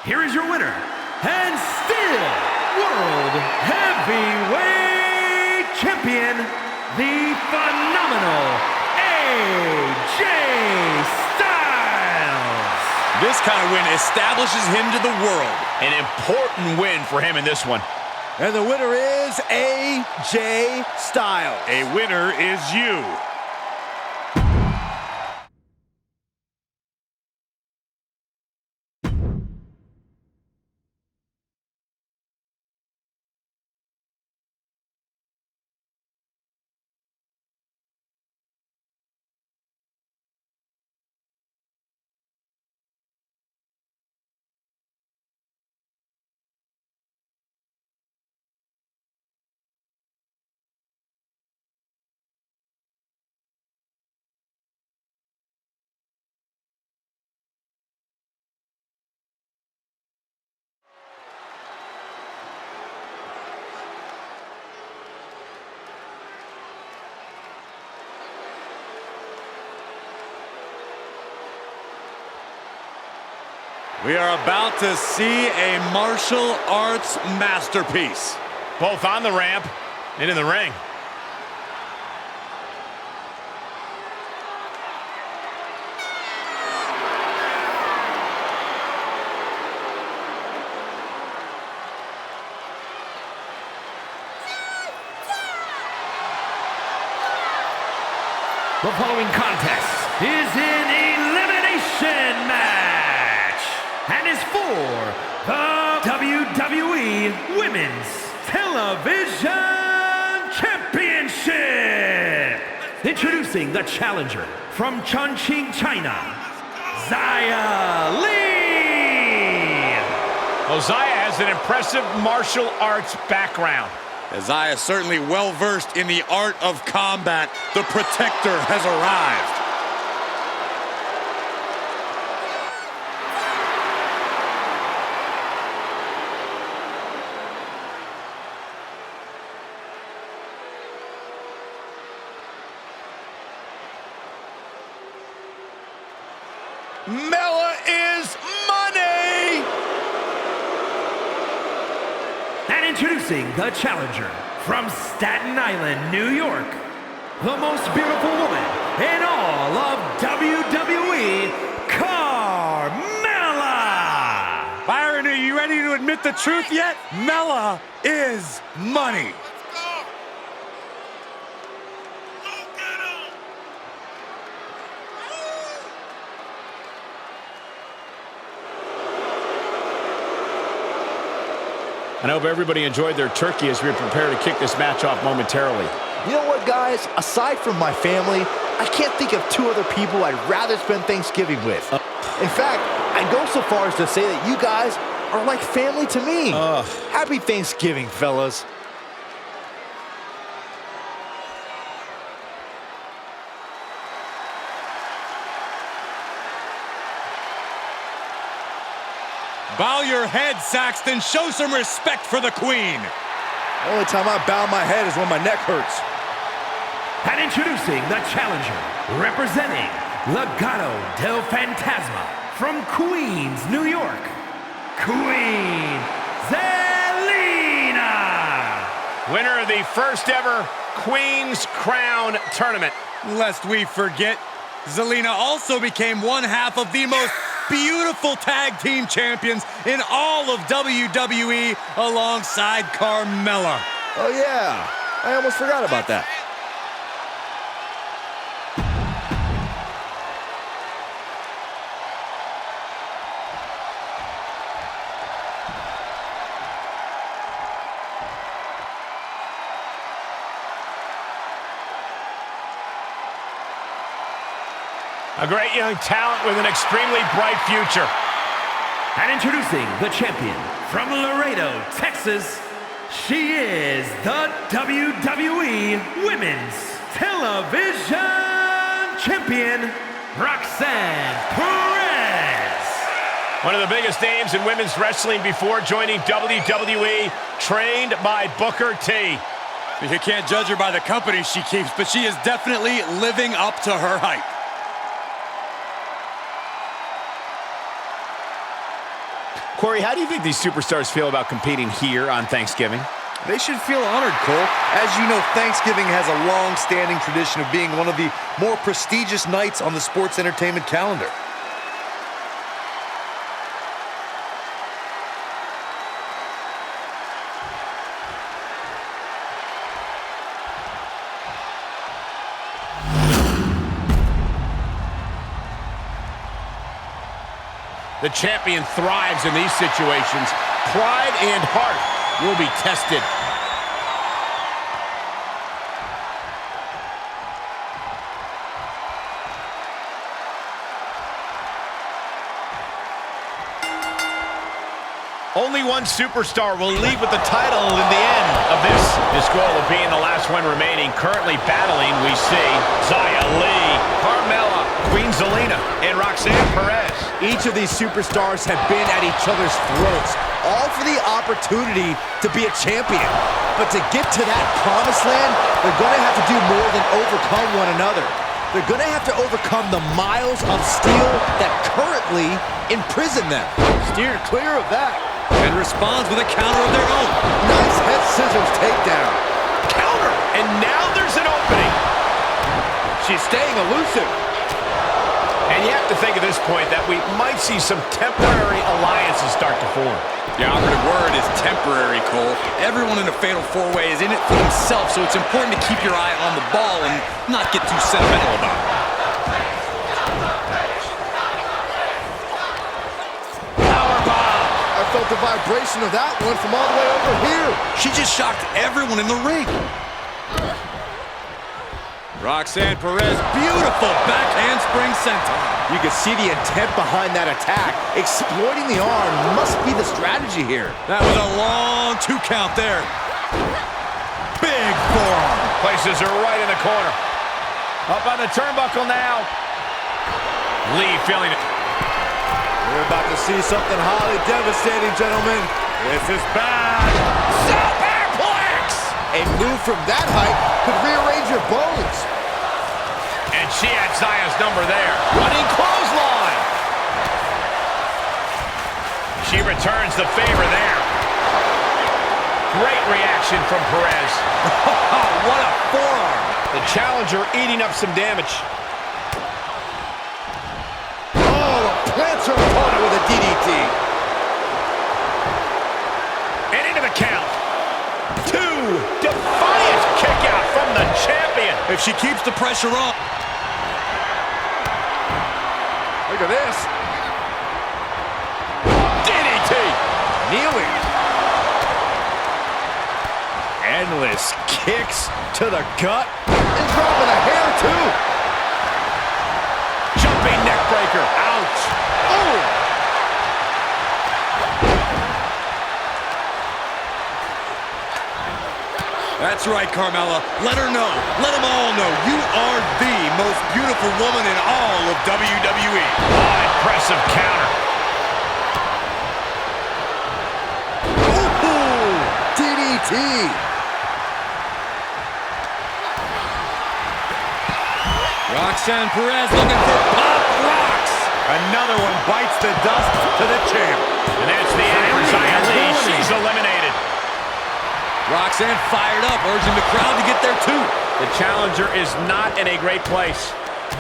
[SPEAKER 3] Here is your winner, and still World Heavyweight Champion, the phenomenal AJ Styles.
[SPEAKER 6] This kind of win establishes him to the world.
[SPEAKER 1] An important win for him in this one.
[SPEAKER 5] And the winner is AJ Styles.
[SPEAKER 6] A winner is you. We are about to see a martial arts masterpiece.
[SPEAKER 1] Both on the ramp and in the ring.
[SPEAKER 3] The following contest is an elimination match and is for the WWE Women's Television Championship. Introducing the challenger from Chongqing, China, Xia Li.
[SPEAKER 1] Well, Xia has an impressive martial arts background.
[SPEAKER 6] Xia is certainly well-versed in the art of combat. The Protector has arrived.
[SPEAKER 1] Mela is money!
[SPEAKER 3] And introducing the challenger from Staten Island, New York, the most beautiful woman in all of WWE, Carmella!
[SPEAKER 6] Byron, are you ready to admit the truth yet? Mela is money.
[SPEAKER 4] I hope everybody enjoyed their turkey as we prepare to kick this match off momentarily.
[SPEAKER 5] You know what, guys? Aside from my family, I can't think of two other people I'd rather spend Thanksgiving with. In fact, I'd go so far as to say that you guys are like family to me. Happy Thanksgiving, fellas.
[SPEAKER 6] Bow your head, Saxton. Show some respect for the Queen.
[SPEAKER 2] Only time I bow my head is when my neck hurts.
[SPEAKER 3] And introducing the challenger, representing Legado del Fantasma from Queens, New York, Queen Zelina.
[SPEAKER 1] Winner of the first ever Queen's Crown Tournament.
[SPEAKER 6] Lest we forget, Zelina also became one half of the most beautiful tag team champions in all of WWE alongside Carmella.
[SPEAKER 2] Oh, yeah. I almost forgot about that.
[SPEAKER 1] A great young talent with an extremely bright future.
[SPEAKER 3] And introducing the champion from Laredo, Texas, she is the WWE Women's Television Champion, Roxanne Perez.
[SPEAKER 1] One of the biggest names in women's wrestling before joining WWE, trained by Booker T.
[SPEAKER 6] You can't judge her by the company she keeps, but she is definitely living up to her hype.
[SPEAKER 4] Corey, how do you think these superstars feel about competing here on Thanksgiving?
[SPEAKER 2] They should feel honored, Cole. As you know, Thanksgiving has a long-standing tradition of being one of the more prestigious nights on the sports entertainment calendar.
[SPEAKER 1] The champion thrives in these situations. Pride and heart will be tested. Only one superstar will leave with the title in the end of this goal of being the last one remaining. Currently battling, we see Xia Li, Carmella, Queen Zelina, and Roxanne Perez.
[SPEAKER 5] Each of these superstars have been at each other's throats, all for the opportunity to be a champion. But to get to that promised land, they're going to have to do more than overcome one another. They're going to have to overcome the miles of steel that currently imprison them. Steered clear of that.
[SPEAKER 6] And responds with a counter of their own.
[SPEAKER 5] Nice head scissors takedown.
[SPEAKER 1] Counter, and now there's an opening.
[SPEAKER 5] She's staying elusive.
[SPEAKER 1] And you have to think at this point that we might see some temporary alliances start to form.
[SPEAKER 6] The operative word is temporary, Cole. Everyone in a fatal four-way is in it for themselves, so it's important to keep your eye on the ball and not get too sentimental about it.
[SPEAKER 5] I felt the vibration of that one from all the way over here.
[SPEAKER 6] She just shocked everyone in the ring. Roxanne Perez, beautiful back handspring senton.
[SPEAKER 5] You can see the intent behind that attack. Exploiting the arm must be the strategy here.
[SPEAKER 6] That was a long 2 count there. Big forearm.
[SPEAKER 1] Places her right in the corner. Up on the turnbuckle now. Lee feeling it.
[SPEAKER 5] We're about to see something highly devastating, gentlemen.
[SPEAKER 1] This is bad. Superplex!
[SPEAKER 5] A move from that height could rearrange your bones.
[SPEAKER 1] And she had Zaya's number there. Running clothesline. She returns the favor there. Great reaction from Perez.
[SPEAKER 6] What a forearm.
[SPEAKER 1] The challenger eating up some damage.
[SPEAKER 5] Plants her opponent with a DDT.
[SPEAKER 1] And into the count. 2. Defiant kick out from the champion.
[SPEAKER 6] If she keeps the pressure on.
[SPEAKER 5] Look at this.
[SPEAKER 1] DDT.
[SPEAKER 5] Kneeling. Endless kicks to the gut. And dropping a hair, too.
[SPEAKER 1] Jumping neck breaker. Ouch. Oh.
[SPEAKER 6] That's right, Carmella. Let her know. Let them all know. You are the most beautiful woman in all of WWE.
[SPEAKER 1] Oh, impressive counter.
[SPEAKER 5] Ooh, DDT.
[SPEAKER 6] Roxanne Perez looking for Pop Rocks. Another one bites the dust to the champ.
[SPEAKER 1] And that's the end for Xia Li. She's eliminated.
[SPEAKER 6] Roxanne fired up, urging the crowd to get there too.
[SPEAKER 1] The challenger is not in a great place.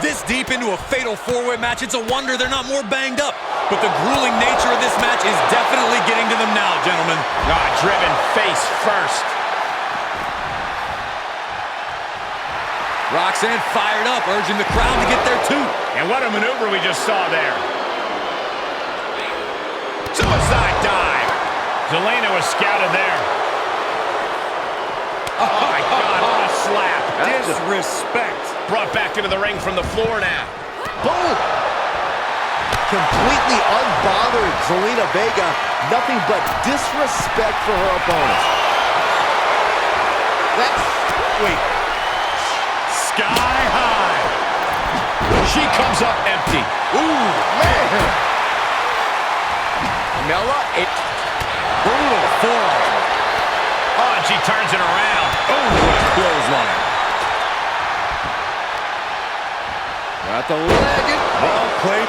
[SPEAKER 6] This deep into a fatal four-way match, it's a wonder they're not more banged up. But the grueling nature of this match is definitely getting to them now, gentlemen.
[SPEAKER 1] Driven face first.
[SPEAKER 6] Roxanne fired up, urging the crowd to get there too.
[SPEAKER 1] And what a maneuver we just saw there. Suicide dive. Zelina was scouted there. Oh my God, what a slap.
[SPEAKER 6] Disrespect.
[SPEAKER 1] Brought back into the ring from the floor now.
[SPEAKER 5] Boom. Completely unbothered Zelina Vega. Nothing but disrespect for her opponent. Wait.
[SPEAKER 1] Sky high. She comes up empty.
[SPEAKER 5] Ooh, man. Mella,
[SPEAKER 6] Brutal forearm.
[SPEAKER 1] Oh, and she turns it around.
[SPEAKER 6] Oh, what a clothesline.
[SPEAKER 5] got the leg in.
[SPEAKER 6] Well played.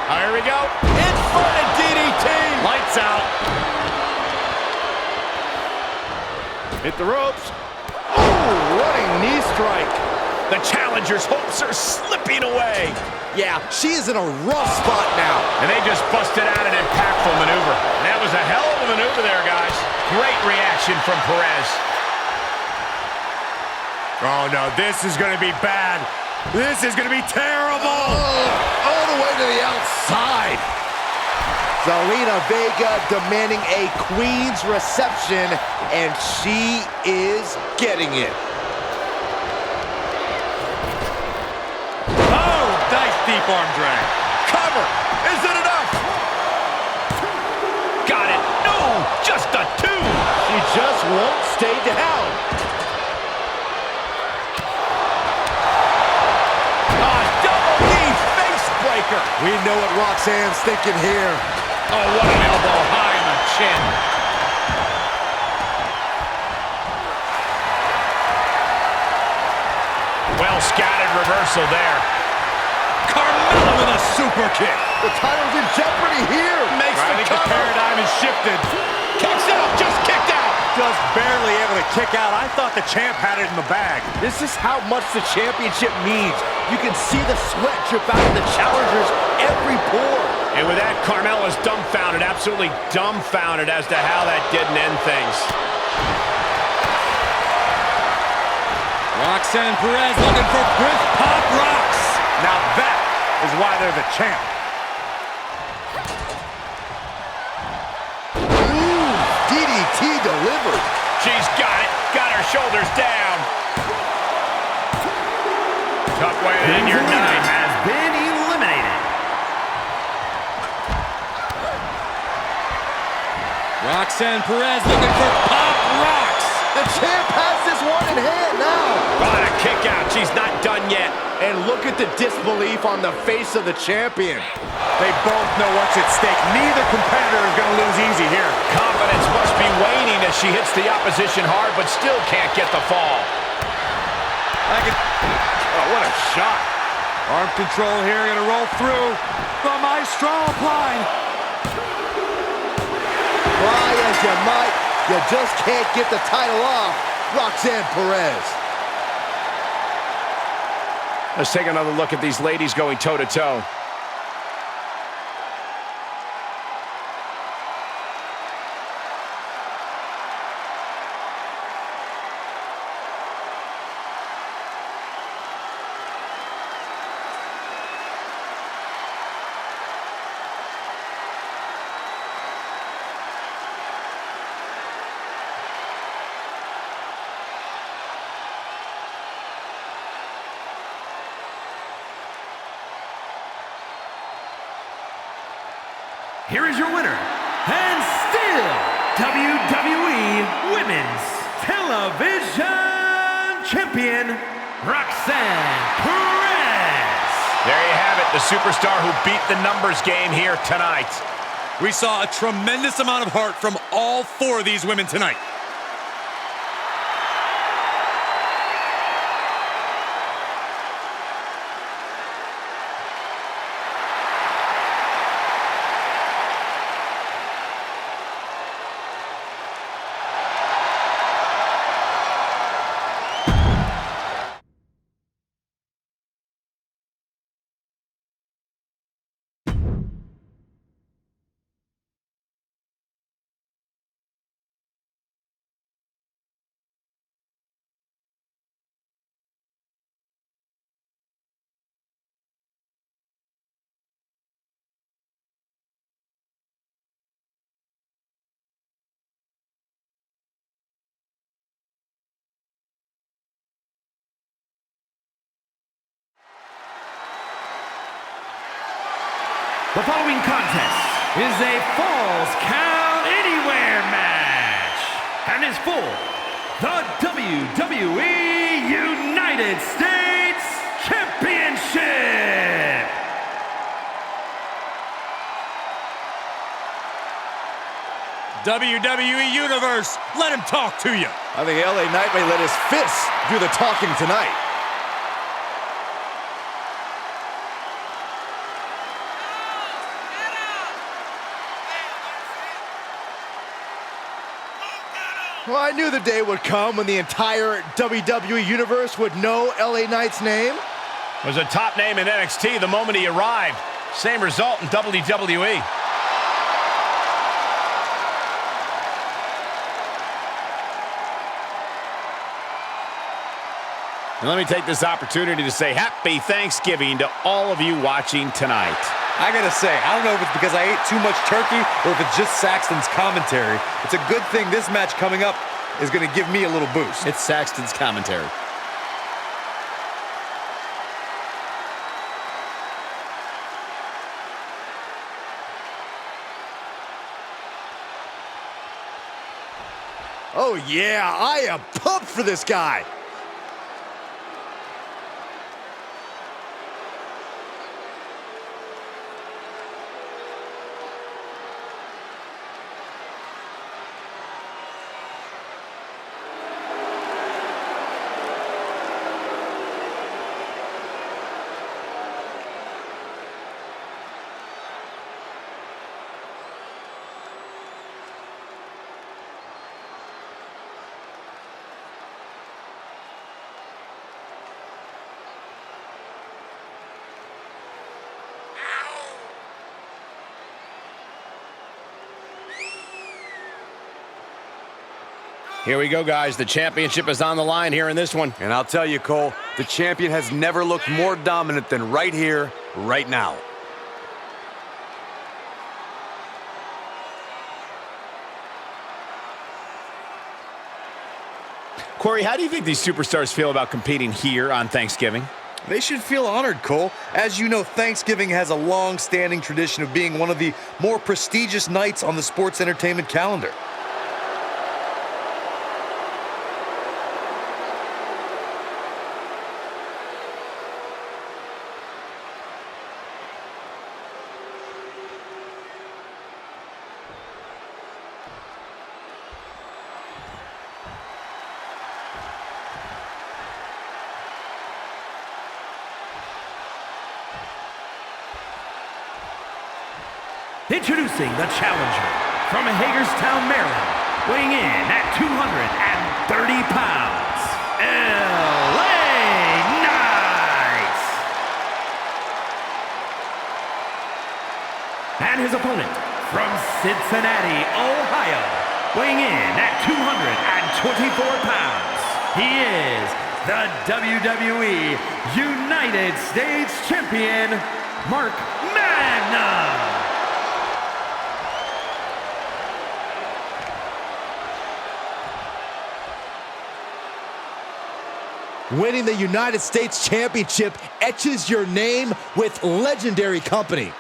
[SPEAKER 1] Here we go. In front of DDT.
[SPEAKER 6] Lights out.
[SPEAKER 5] Hit the ropes. Oh, running knee strike.
[SPEAKER 1] The challenger's hopes are slipping away.
[SPEAKER 5] Yeah, she is in a rough spot now.
[SPEAKER 1] And they just busted out an impactful maneuver. That was a hell of a maneuver there, guys. Great reaction from Perez.
[SPEAKER 6] Oh, no, this is going to be bad. This is going to be terrible.
[SPEAKER 5] Oh, all the way to the outside. Zelina Vega demanding a queen's reception, and she is getting it.
[SPEAKER 6] Oh, nice deep arm drag.
[SPEAKER 1] Cover. Is it enough? Got it. No, just a 2.
[SPEAKER 5] She just won't stay down.
[SPEAKER 1] Double knee face breaker.
[SPEAKER 5] We know what Roxanne's thinking here.
[SPEAKER 1] Oh, what an elbow high in the chin. reversal there.
[SPEAKER 6] Carmella with a super kick.
[SPEAKER 5] The title's in jeopardy here.
[SPEAKER 6] Makes
[SPEAKER 4] I think the paradigm has shifted.
[SPEAKER 1] Kicks out, just kicked out.
[SPEAKER 4] Just barely able to kick out. I thought the champ had it in the bag.
[SPEAKER 5] This is how much the championship means. You can see the sweat drip out of the challengers every pore.
[SPEAKER 1] And with that, Carmella's dumbfounded, absolutely dumbfounded as to how that didn't end things.
[SPEAKER 6] Roxanne Perez looking for Brick Pop Rocks.
[SPEAKER 4] Now that is why they're the champ.
[SPEAKER 5] DDT delivered.
[SPEAKER 1] She's got her shoulders down. Tough way to end your night.
[SPEAKER 3] Has been eliminated.
[SPEAKER 6] Roxanne Perez looking for Pop Rocks.
[SPEAKER 5] The champ has this one in hand now.
[SPEAKER 1] What a kick out. She's not done yet.
[SPEAKER 5] And look at the disbelief on the face of the champion.
[SPEAKER 4] They both know what's at stake. Neither competitor is going to lose easy here.
[SPEAKER 1] Confidence must be waning as she hits the opposition hard, but still can't get the fall.
[SPEAKER 4] Oh, what a shot. Arm control here, going to roll through. The Maestro applied.
[SPEAKER 5] Try as you might, you just can't get the title off Roxanne Perez.
[SPEAKER 1] Let's take another look at these ladies going toe-to-toe.
[SPEAKER 3] Here is your winner, and still WWE Women's Television Champion, Roxanne Perez.
[SPEAKER 1] There you have it, the superstar who beat the numbers game here tonight.
[SPEAKER 6] We saw a tremendous amount of heart from all four of these women tonight.
[SPEAKER 3] The following contest is a Falls Count Anywhere match and is for the WWE United States Championship.
[SPEAKER 6] WWE Universe, let him talk to you.
[SPEAKER 5] I think LA Knight may let his fists do the talking tonight. Well, I knew the day would come when the entire WWE Universe would know LA Knight's name.
[SPEAKER 1] Was a top name in NXT the moment he arrived. Same result in WWE. And let me take this opportunity to say happy Thanksgiving to all of you watching tonight.
[SPEAKER 2] I gotta say, I don't know if it's because I ate too much turkey or if it's just Saxton's commentary. It's a good thing this match coming up is gonna give me a little boost.
[SPEAKER 7] It's Saxton's commentary.
[SPEAKER 5] Oh yeah, I am pumped for this guy.
[SPEAKER 4] Here we go, guys. The championship is on the line here in this one.
[SPEAKER 2] And I'll tell you, Cole, the champion has never looked more dominant than right here, right now.
[SPEAKER 1] Corey, how do you think these superstars feel about competing here on Thanksgiving?
[SPEAKER 6] They should feel honored, Cole. As you know, Thanksgiving has a long-standing tradition of being one of the more prestigious nights on the sports entertainment calendar.
[SPEAKER 3] Introducing the challenger from Hagerstown, Maryland, weighing in at 230 pounds, LA Knight. And his opponent from Cincinnati, Ohio, weighing in at 224 pounds, he is the WWE United States Champion, Mark Magnum.
[SPEAKER 5] Winning the United States Championship etches your name with legendary company.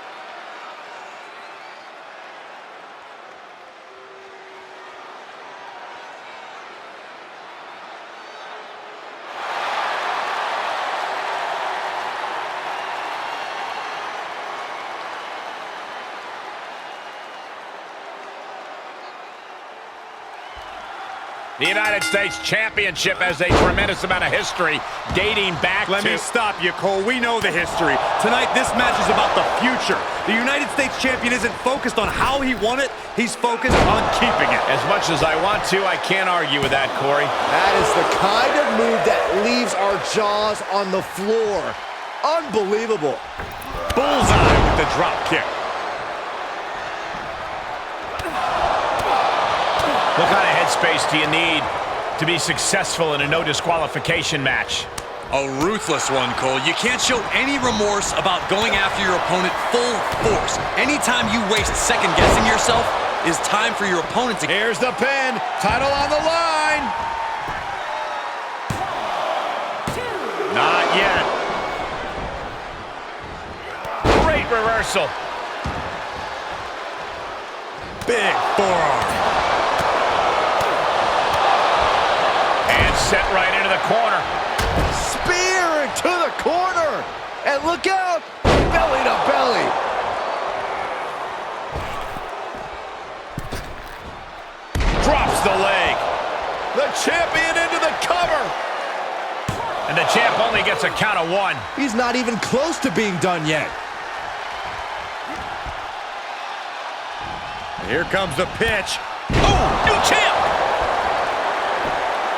[SPEAKER 1] The United States Championship has a tremendous amount of history dating back
[SPEAKER 6] Let
[SPEAKER 1] to...
[SPEAKER 6] me stop you, Cole. We know the history. Tonight, this match is about the future. The United States Champion isn't focused on how he won it. He's focused on keeping it.
[SPEAKER 1] As much as I want to, I can't argue with that, Corey.
[SPEAKER 5] That is the kind of move that leaves our jaws on the floor. Unbelievable.
[SPEAKER 6] Bullseye with the drop kick.
[SPEAKER 1] What kind of headspace do you need to be successful in a no disqualification match?
[SPEAKER 2] A ruthless one, Cole. You can't show any remorse about going after your opponent full force. Anytime you waste second-guessing yourself is time for your opponent to...
[SPEAKER 4] Here's the pin. Title on the line.
[SPEAKER 1] Not yet. Great reversal.
[SPEAKER 6] Big forearm.
[SPEAKER 1] And set right into the corner.
[SPEAKER 5] Spear into the corner. And look out, belly to belly.
[SPEAKER 1] Drops the leg.
[SPEAKER 4] The champion into the cover.
[SPEAKER 1] And the champ only gets a count of one.
[SPEAKER 5] He's not even close to being done yet.
[SPEAKER 6] Here comes the pitch.
[SPEAKER 1] Oh, new champ!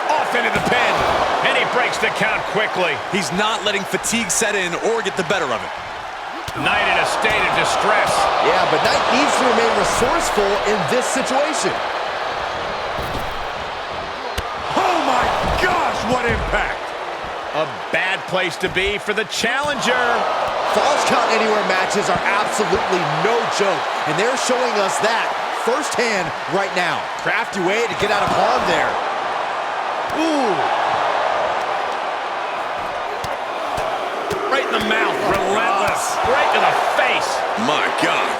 [SPEAKER 1] Off into the pin. And he breaks the count quickly.
[SPEAKER 2] He's not letting fatigue set in or get the better of it.
[SPEAKER 1] Knight in a state of distress.
[SPEAKER 5] Yeah, but Knight needs to remain resourceful in this situation.
[SPEAKER 6] Oh my gosh, what impact!
[SPEAKER 1] A bad place to be for the challenger.
[SPEAKER 5] Falls Count Anywhere matches are absolutely no joke, and they're showing us that firsthand right now. Crafty way to get out of harm there. Ooh.
[SPEAKER 1] Right in the mouth. Relentless. Right to the face.
[SPEAKER 2] My God.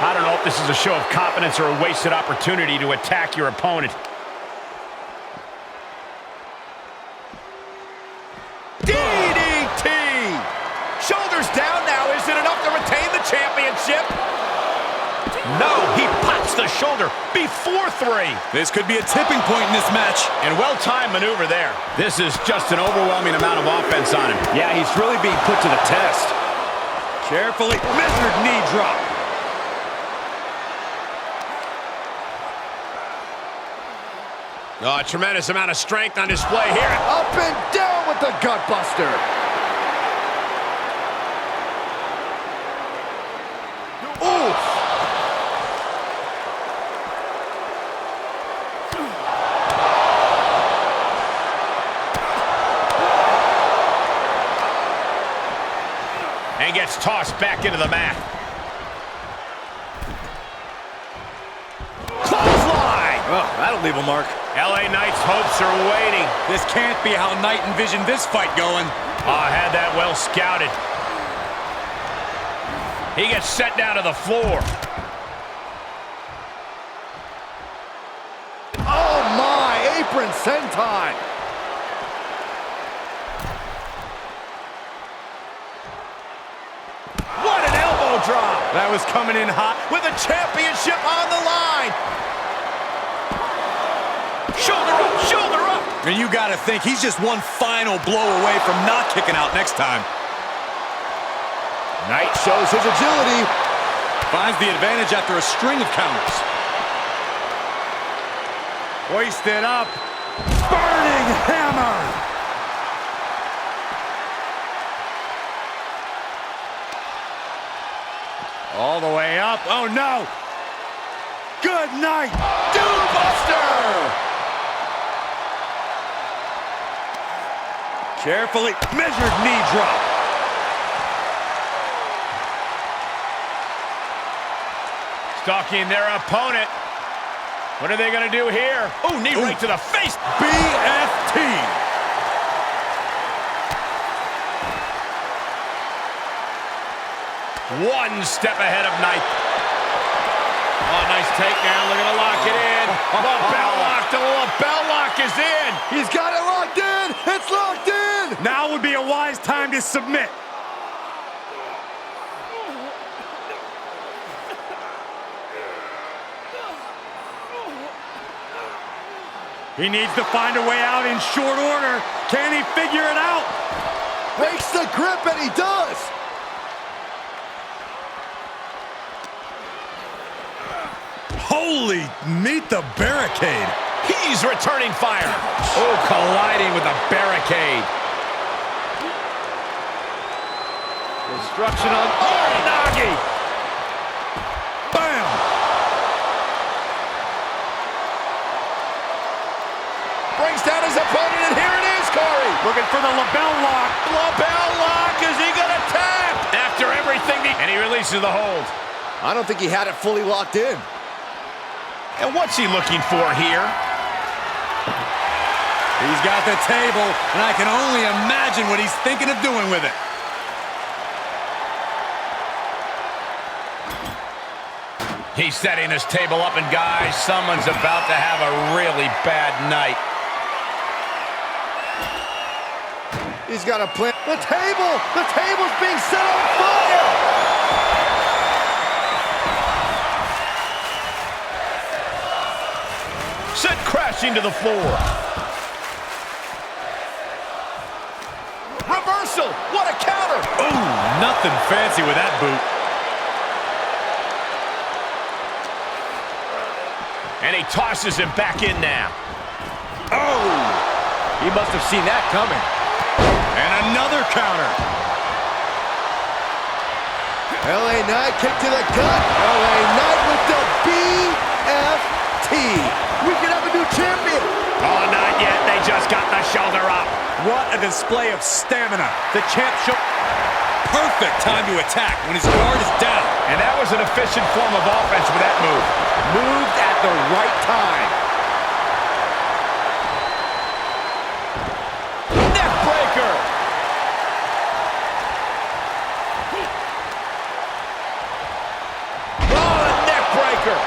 [SPEAKER 1] I don't know if this is a show of confidence or a wasted opportunity to attack your opponent.
[SPEAKER 4] DDT. Shoulders down now. Is it enough to retain the championship?
[SPEAKER 1] No, he pops the shoulder before three.
[SPEAKER 2] This could be a tipping point in this match.
[SPEAKER 1] And well-timed maneuver there. This is just an overwhelming amount of offense on him.
[SPEAKER 4] Yeah, he's really being put to the test.
[SPEAKER 6] Carefully measured knee drop.
[SPEAKER 1] Oh, a tremendous amount of strength on display here.
[SPEAKER 5] Up and down with the gut buster. Oof.
[SPEAKER 1] gets tossed back into the mat. Clothesline!
[SPEAKER 6] Oh, that'll leave a mark.
[SPEAKER 1] LA Knight's hopes are waiting.
[SPEAKER 6] This can't be how Knight envisioned this fight going.
[SPEAKER 1] Had that well scouted. He gets set down to the floor.
[SPEAKER 5] Oh my, apron senton.
[SPEAKER 1] What an elbow drop!
[SPEAKER 4] That was coming in hot with a championship on the line.
[SPEAKER 1] Shoulder up, shoulder up!
[SPEAKER 2] And you gotta think, he's just one final blow away from not kicking out next time.
[SPEAKER 5] Knight shows his agility.
[SPEAKER 2] Finds the advantage after a string of counters.
[SPEAKER 6] Hoisted up. Burning hammer. All the way up. Oh, no. Good night.
[SPEAKER 1] Buster!
[SPEAKER 6] Carefully measured knee drop.
[SPEAKER 1] Stalking their opponent. What are they going to do here? Oh, knee right to the face.
[SPEAKER 6] BFT.
[SPEAKER 1] One step ahead of Knight. Oh, nice takedown. Looking to lock it in. Lapel lock. The lapel lock is in.
[SPEAKER 5] He's got it locked in. It's locked in.
[SPEAKER 6] Now would be a wise time to submit. He needs to find a way out in short order. Can he figure it out?
[SPEAKER 5] Breaks the grip, and he does.
[SPEAKER 6] Holy, meet the barricade.
[SPEAKER 1] He's returning fire. Oh, colliding with the barricade. Destruction on Uranagi.
[SPEAKER 6] Bam!
[SPEAKER 1] Brings down his opponent, and here it is, Corey.
[SPEAKER 6] Looking for the lapel lock.
[SPEAKER 1] Lapel lock. Is he going to tap? After everything, and he releases the hold.
[SPEAKER 5] I don't think he had it fully locked in.
[SPEAKER 1] And what's he looking for here?
[SPEAKER 2] He's got the table, and I can only imagine what he's thinking of doing with it.
[SPEAKER 1] He's setting this table up, and guys, someone's about to have a really bad night.
[SPEAKER 5] He's got a plan. The table's being set on fire.
[SPEAKER 1] Sent crashing to the floor. Reversal. What a counter.
[SPEAKER 6] Ooh, nothing fancy with that boot.
[SPEAKER 1] And he tosses him back in now.
[SPEAKER 5] Oh, he must have seen that coming.
[SPEAKER 6] And another counter.
[SPEAKER 5] LA Knight kick to the gut. LA Knight with the BFT. We could have a new champion.
[SPEAKER 1] Oh, not yet. They just got the shoulder up.
[SPEAKER 6] What a display of stamina. The champ showed
[SPEAKER 2] Perfect time to attack when his guard is down.
[SPEAKER 1] And that was an efficient form of offense with that move.
[SPEAKER 5] Moved at the right time.
[SPEAKER 1] Neck breaker. Oh, a neck breaker.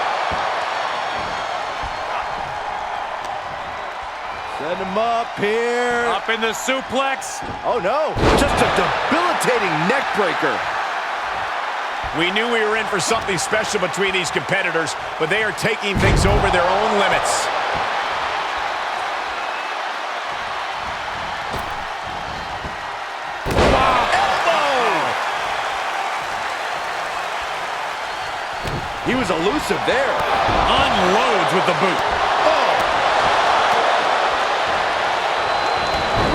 [SPEAKER 5] Send him up here.
[SPEAKER 6] up in the suplex.
[SPEAKER 5] Oh no, just a debilitating neck breaker.
[SPEAKER 1] We knew we were in for something special between these competitors, but they are taking things over their own limits. Wow, elbow!
[SPEAKER 5] He was elusive there.
[SPEAKER 6] Unloads with the boot.
[SPEAKER 1] Oh!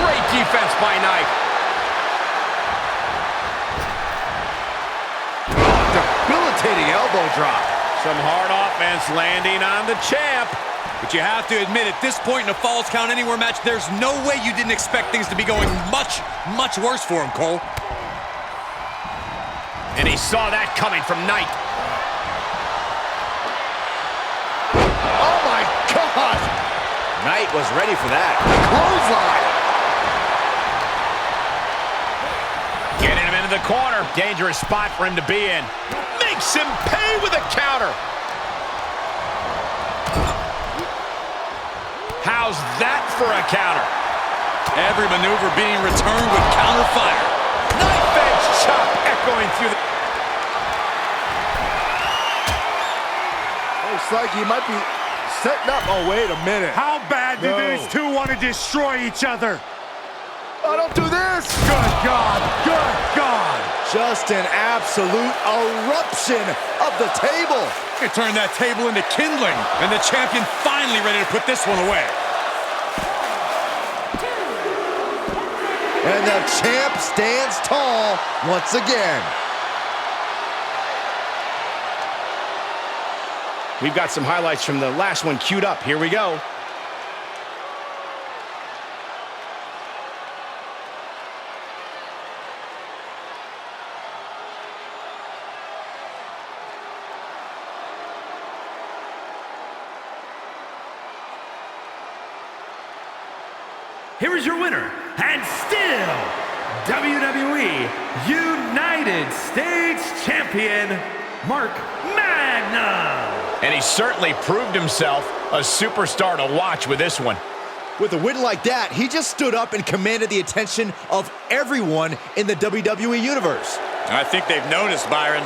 [SPEAKER 1] Great defense by Knight.
[SPEAKER 5] Debilitating elbow drop.
[SPEAKER 1] Some hard offense landing on the champ.
[SPEAKER 2] But you have to admit, at this point in a Falls Count Anywhere match, there's no way you didn't expect things to be going much, much worse for him, Cole.
[SPEAKER 1] And he saw that coming from Knight.
[SPEAKER 4] Oh my God!
[SPEAKER 5] Knight was ready for that.
[SPEAKER 4] Clothesline!
[SPEAKER 1] Getting him into the corner. Dangerous spot for him to be in. Makes him pay with a counter. How's that for a counter?
[SPEAKER 2] Every maneuver being returned with counter fire.
[SPEAKER 1] Knife edge chop echoing through the...
[SPEAKER 4] Looks like he might be setting up. Oh, wait a minute.
[SPEAKER 7] How bad do these two want to destroy each other?
[SPEAKER 4] Oh, don't do this!
[SPEAKER 7] Good God! Good God!
[SPEAKER 5] Just an absolute eruption of the table.
[SPEAKER 2] It turned that table into kindling, and the champion finally ready to put this one away.
[SPEAKER 5] And the champ stands tall once again.
[SPEAKER 4] We've got some highlights from the last one queued up. Here we go.
[SPEAKER 3] Here is your winner, and still WWE United States Champion, Mark Magnum.
[SPEAKER 1] And he certainly proved himself a superstar to watch with this one.
[SPEAKER 5] With a win like that, he just stood up and commanded the attention of everyone in the WWE Universe.
[SPEAKER 2] I think they've noticed, Byron.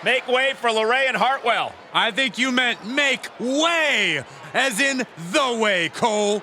[SPEAKER 1] Make way for LeRae and Hartwell.
[SPEAKER 6] I think you meant make way, as in the way, Cole.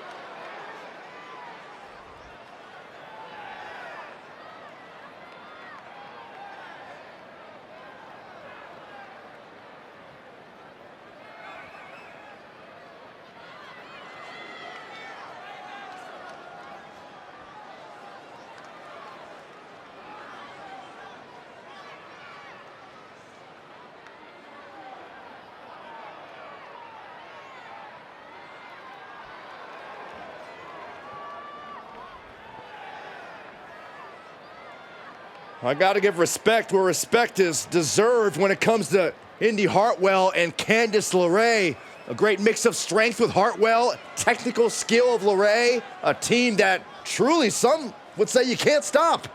[SPEAKER 5] I got to give respect where respect is deserved when it comes to Indy Hartwell and Candice LeRae. A great mix of strength with Hartwell, technical skill of LeRae, a team that truly some would say you can't stop.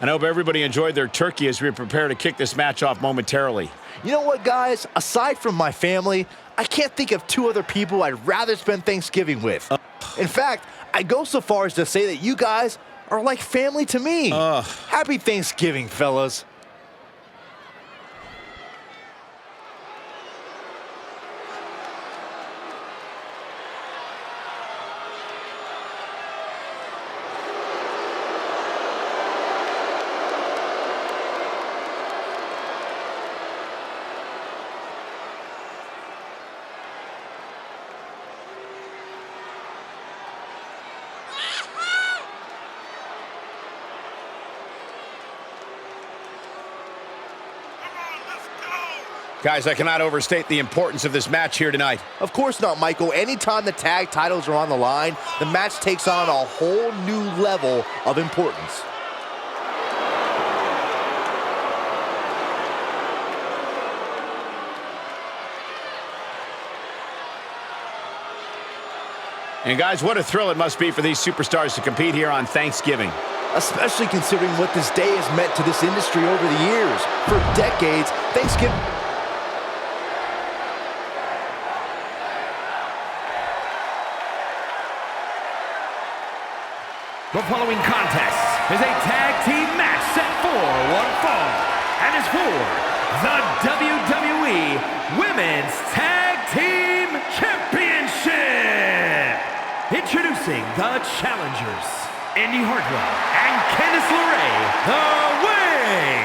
[SPEAKER 1] I hope everybody enjoyed their turkey as we prepare to kick this match off momentarily.
[SPEAKER 5] You know what, guys? Aside from my family, I can't think of two other people I'd rather spend Thanksgiving with. In fact, I go so far as to say that you guys are like family to me. Happy Thanksgiving, fellas.
[SPEAKER 1] Guys, I cannot overstate the importance of this match here tonight.
[SPEAKER 5] Of course not, Michael. Anytime the tag titles are on the line, the match takes on a whole new level of importance.
[SPEAKER 1] And guys, what a thrill it must be for these superstars to compete here on Thanksgiving.
[SPEAKER 5] Especially considering what this day has meant to this industry over the years. For decades, Thanksgiving...
[SPEAKER 3] The following contest is a tag team match set for one fall and is for the WWE Women's Tag Team Championship. Introducing the challengers, Indy Hartwell and Candice LeRae, The Way.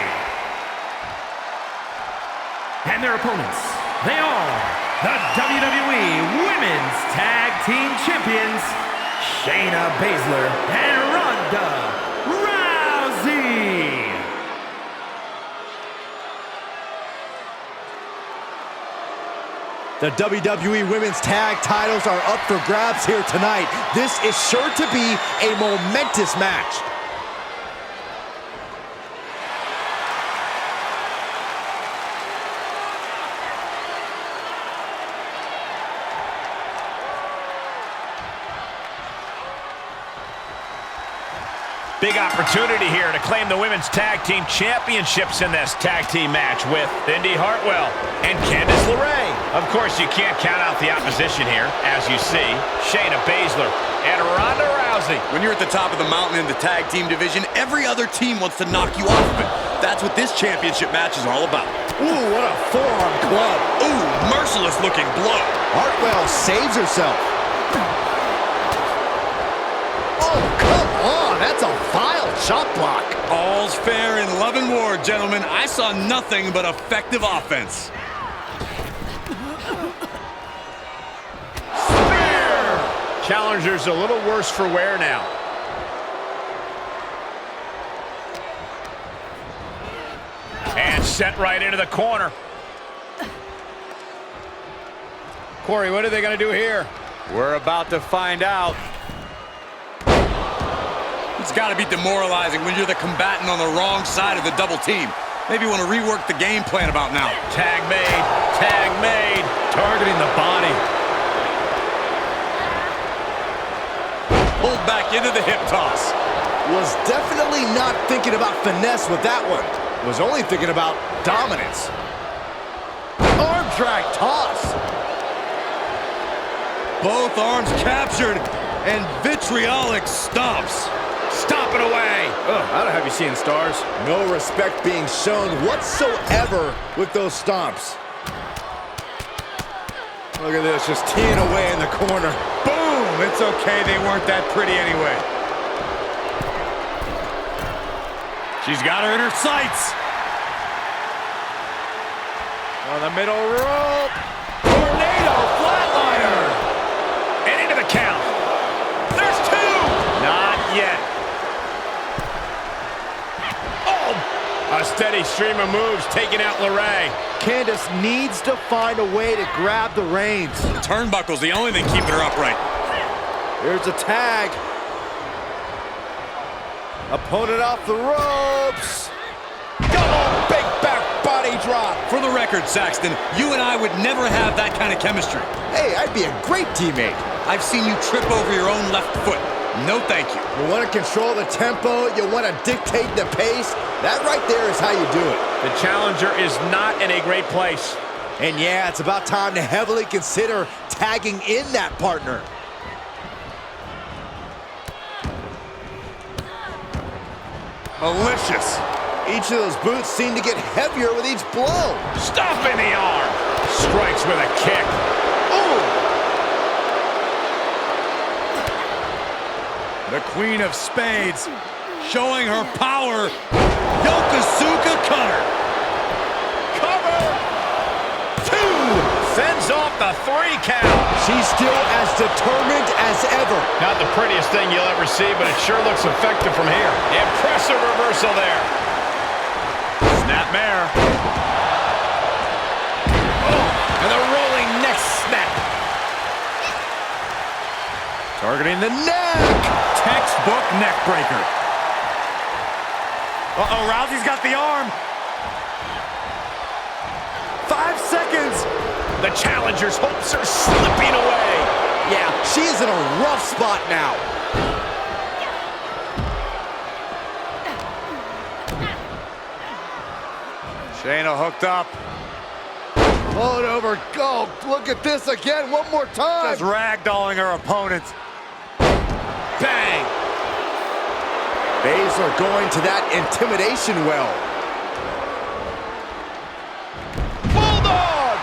[SPEAKER 3] And their opponents, they are the WWE Women's Tag Team Champions, Shayna Baszler and Ronda Rousey.
[SPEAKER 5] The WWE Women's Tag titles are up for grabs here tonight. This is sure to be a momentous match.
[SPEAKER 1] Big opportunity here to claim the Women's Tag Team Championships in this tag team match with Indy Hartwell and Candice LeRae. Of course, you can't count out the opposition here. As you see, Shayna Baszler and Ronda Rousey.
[SPEAKER 2] When you're at the top of the mountain in the tag team division, every other team wants to knock you off of it. That's what this championship match is all about.
[SPEAKER 5] Ooh, what a forearm club.
[SPEAKER 2] Ooh, merciless looking blow.
[SPEAKER 5] Hartwell saves herself. Oh, come on. That's a vile chop block.
[SPEAKER 2] All's fair in love and war, gentlemen. I saw nothing but effective offense.
[SPEAKER 1] Challenger's a little worse for wear now. And sent right into the corner. Corey, what are they going to do here?
[SPEAKER 6] We're about to find out. It's got to be demoralizing when you're the combatant on the wrong side of the double team. Maybe you want to rework the game plan about now.
[SPEAKER 1] Tag made, targeting the body.
[SPEAKER 2] Pulled back into the hip toss.
[SPEAKER 5] Was definitely not thinking about finesse with that one. Was only thinking about dominance. Arm drag toss.
[SPEAKER 6] Both arms captured and vitriolic stomps.
[SPEAKER 1] Stomping away.
[SPEAKER 4] I don't have you seeing stars.
[SPEAKER 5] No respect being shown whatsoever with those stomps.
[SPEAKER 7] Look at this, just teeing away in the corner. Boom! It's okay, they weren't that pretty anyway.
[SPEAKER 6] She's got her in her sights.
[SPEAKER 7] On the middle rope. Tornado flatliner.
[SPEAKER 1] And into the count. There's two. Not yet. Oh! A steady stream of moves taking out LeRae.
[SPEAKER 5] Candace needs to find a way to grab the reins.
[SPEAKER 6] Turnbuckle's the only thing keeping her upright.
[SPEAKER 5] Here's a tag. Opponent off the ropes.
[SPEAKER 4] Oh, big back body drop.
[SPEAKER 6] For the record, Saxton, you and I would never have that kind of chemistry.
[SPEAKER 5] Hey, I'd be a great teammate.
[SPEAKER 6] I've seen you trip over your own left foot. No thank you.
[SPEAKER 5] You want to control the tempo, you want to dictate the pace. That right there is how you do it.
[SPEAKER 1] The challenger is not in a great place.
[SPEAKER 5] And yeah, it's about time to heavily consider tagging in that partner.
[SPEAKER 7] Malicious.
[SPEAKER 5] Each of those boots seem to get heavier with each blow.
[SPEAKER 1] Stomp in the arm. Strikes with a kick.
[SPEAKER 5] Ooh!
[SPEAKER 6] The Queen of Spades showing her power. Yokosuka cutter.
[SPEAKER 1] Cover. Two. Sends off the 3 count.
[SPEAKER 5] She's still as determined as ever.
[SPEAKER 1] Not the prettiest thing you'll ever see, but it sure looks effective from here. Impressive reversal there. Snapmare. Oh, and the rolling neck snap.
[SPEAKER 5] Targeting the neck.
[SPEAKER 6] Textbook neck breaker.
[SPEAKER 7] Uh-oh, Rousey's got the arm. 5 seconds.
[SPEAKER 1] The challenger's hopes are slipping away.
[SPEAKER 5] Yeah, she is in a rough spot now.
[SPEAKER 7] Shayna hooked up.
[SPEAKER 5] Float over, go. Look at this again, one more time.
[SPEAKER 7] Just ragdolling her opponent.
[SPEAKER 1] Bang.
[SPEAKER 5] Baszler going to that intimidation well.
[SPEAKER 1] Bulldog.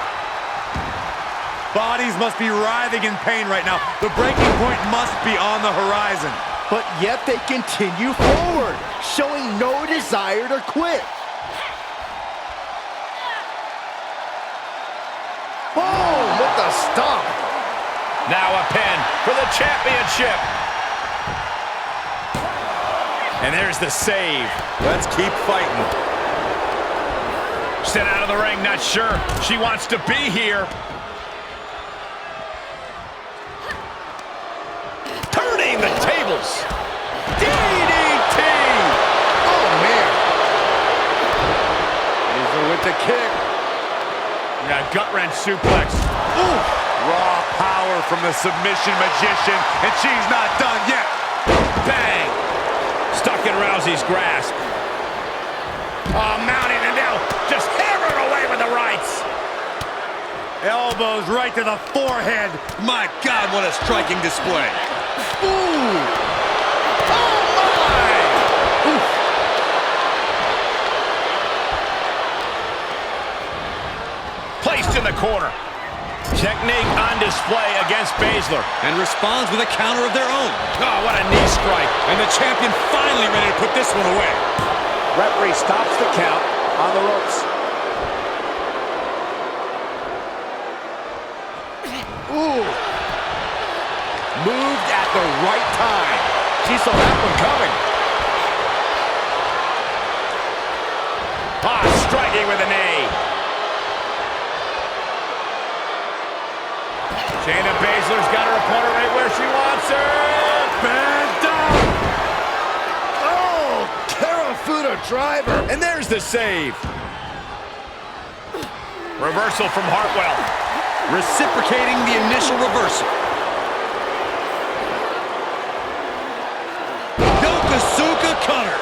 [SPEAKER 7] Bodies must be writhing in pain right now. The breaking point must be on the horizon.
[SPEAKER 5] But yet they continue forward, showing no desire to quit. Boom, with the stomp.
[SPEAKER 1] Now a pin for the championship. And there's the save.
[SPEAKER 7] Let's keep fighting.
[SPEAKER 1] Sent out of the ring, not sure she wants to be here. Turning the tables. DDT!
[SPEAKER 5] Oh, man. Baszler with the kick.
[SPEAKER 1] Yeah, gut-wrench suplex.
[SPEAKER 5] Ooh.
[SPEAKER 7] Raw power from the submission magician, and she's not done yet.
[SPEAKER 1] Bang! Stuck in Rousey's grasp. Oh, mounting and now just hammered away with the rights.
[SPEAKER 7] Elbows right to the forehead.
[SPEAKER 6] My God, what a striking display.
[SPEAKER 1] Ooh! Oh, my! Oof. Placed in the corner. Technique on display against Baszler.
[SPEAKER 6] And responds with a counter of their own.
[SPEAKER 1] Oh, what a knee strike.
[SPEAKER 6] And the champion finally ready to put this one away.
[SPEAKER 5] Referee stops the count on the ropes. Ooh. Moved at the right time.
[SPEAKER 1] She saw that one coming. Ah, striking with a knee. Shayna Baszler's got her opponent right where she wants her.
[SPEAKER 7] Man down.
[SPEAKER 5] Oh, Karafuda driver.
[SPEAKER 1] And there's the save. Reversal from Hartwell.
[SPEAKER 6] Reciprocating the initial reversal. Yokosuka cutter.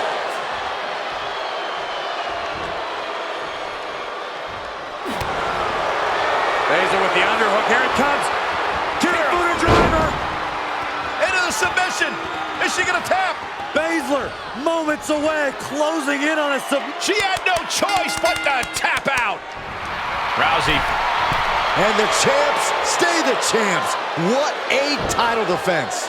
[SPEAKER 7] Baszler with the underhook. Here it comes. Karafuda driver.
[SPEAKER 1] Into the submission. Is she going to tap?
[SPEAKER 7] Baszler
[SPEAKER 6] Baszler, moments away, closing in on a
[SPEAKER 1] She had no choice but to tap out. Rousey.
[SPEAKER 5] And the champs stay the champs. What a title defense.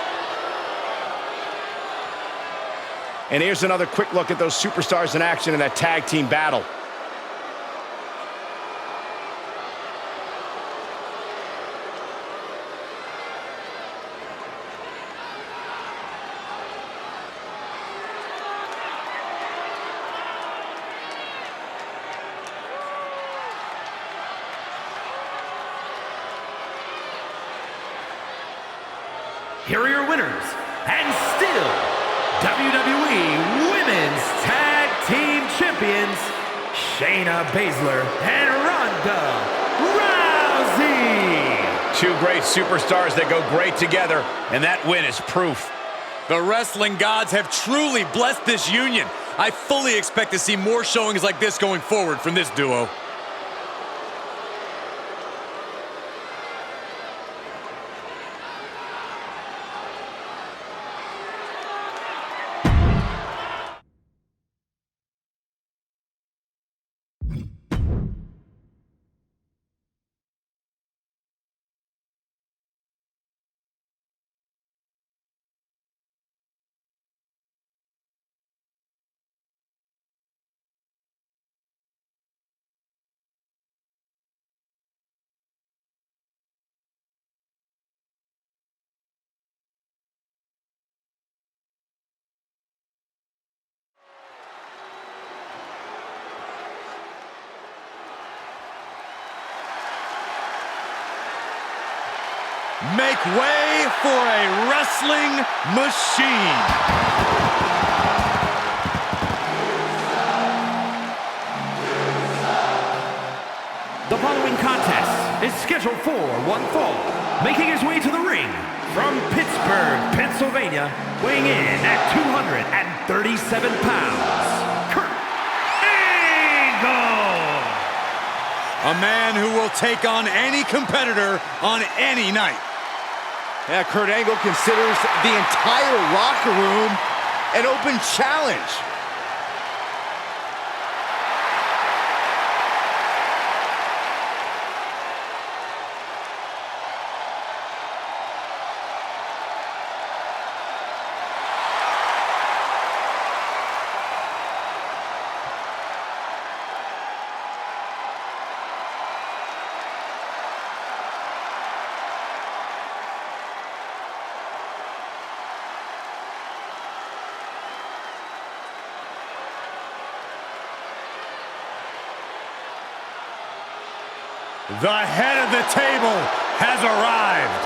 [SPEAKER 4] And here's another quick look at those superstars in action in that tag team battle.
[SPEAKER 3] Here are your winners, and still WWE Women's Tag Team Champions, Shayna Baszler and Ronda Rousey.
[SPEAKER 1] Two great superstars that go great together, and that win is proof.
[SPEAKER 6] The wrestling gods have truly blessed this union. I fully expect to see more showings like this going forward from this duo. Make way for a wrestling machine.
[SPEAKER 3] The following contest is scheduled for one fall. Making his way to the ring from Pittsburgh, Pennsylvania, weighing in at 237 pounds, Kurt Angle.
[SPEAKER 6] A man who will take on any competitor on any night.
[SPEAKER 5] Yeah, Kurt Angle considers the entire locker room an open challenge.
[SPEAKER 6] The head of the table has arrived.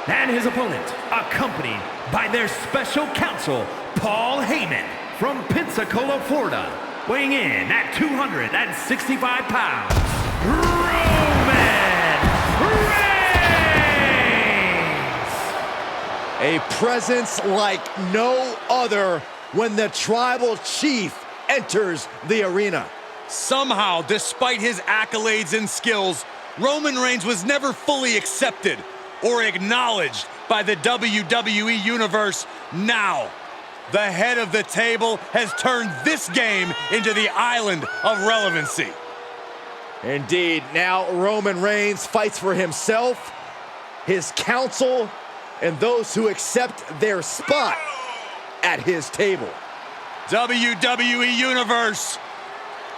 [SPEAKER 3] And his opponent, accompanied by their special counsel, Paul Heyman, from Pensacola, Florida, weighing in at 265 pounds, Roman Reigns!
[SPEAKER 5] A presence like no other when the tribal chief enters the arena.
[SPEAKER 6] Somehow, despite his accolades and skills, Roman Reigns was never fully accepted or acknowledged by the WWE Universe. Now, the head of the table has turned this game into the island of relevancy.
[SPEAKER 5] Indeed, now Roman Reigns fights for himself, his council, and those who accept their spot at his table.
[SPEAKER 6] WWE Universe,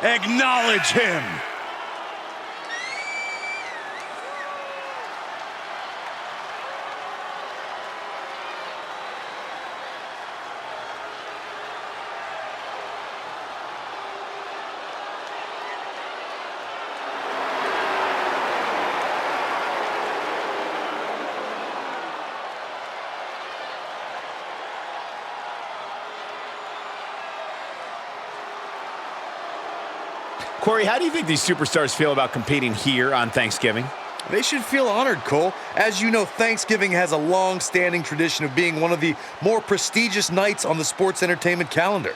[SPEAKER 6] acknowledge him.
[SPEAKER 4] Corey, how do you think these superstars feel about competing here on Thanksgiving?
[SPEAKER 2] They should feel honored, Cole. As you know, Thanksgiving has a long-standing tradition of being one of the more prestigious nights on the sports entertainment calendar.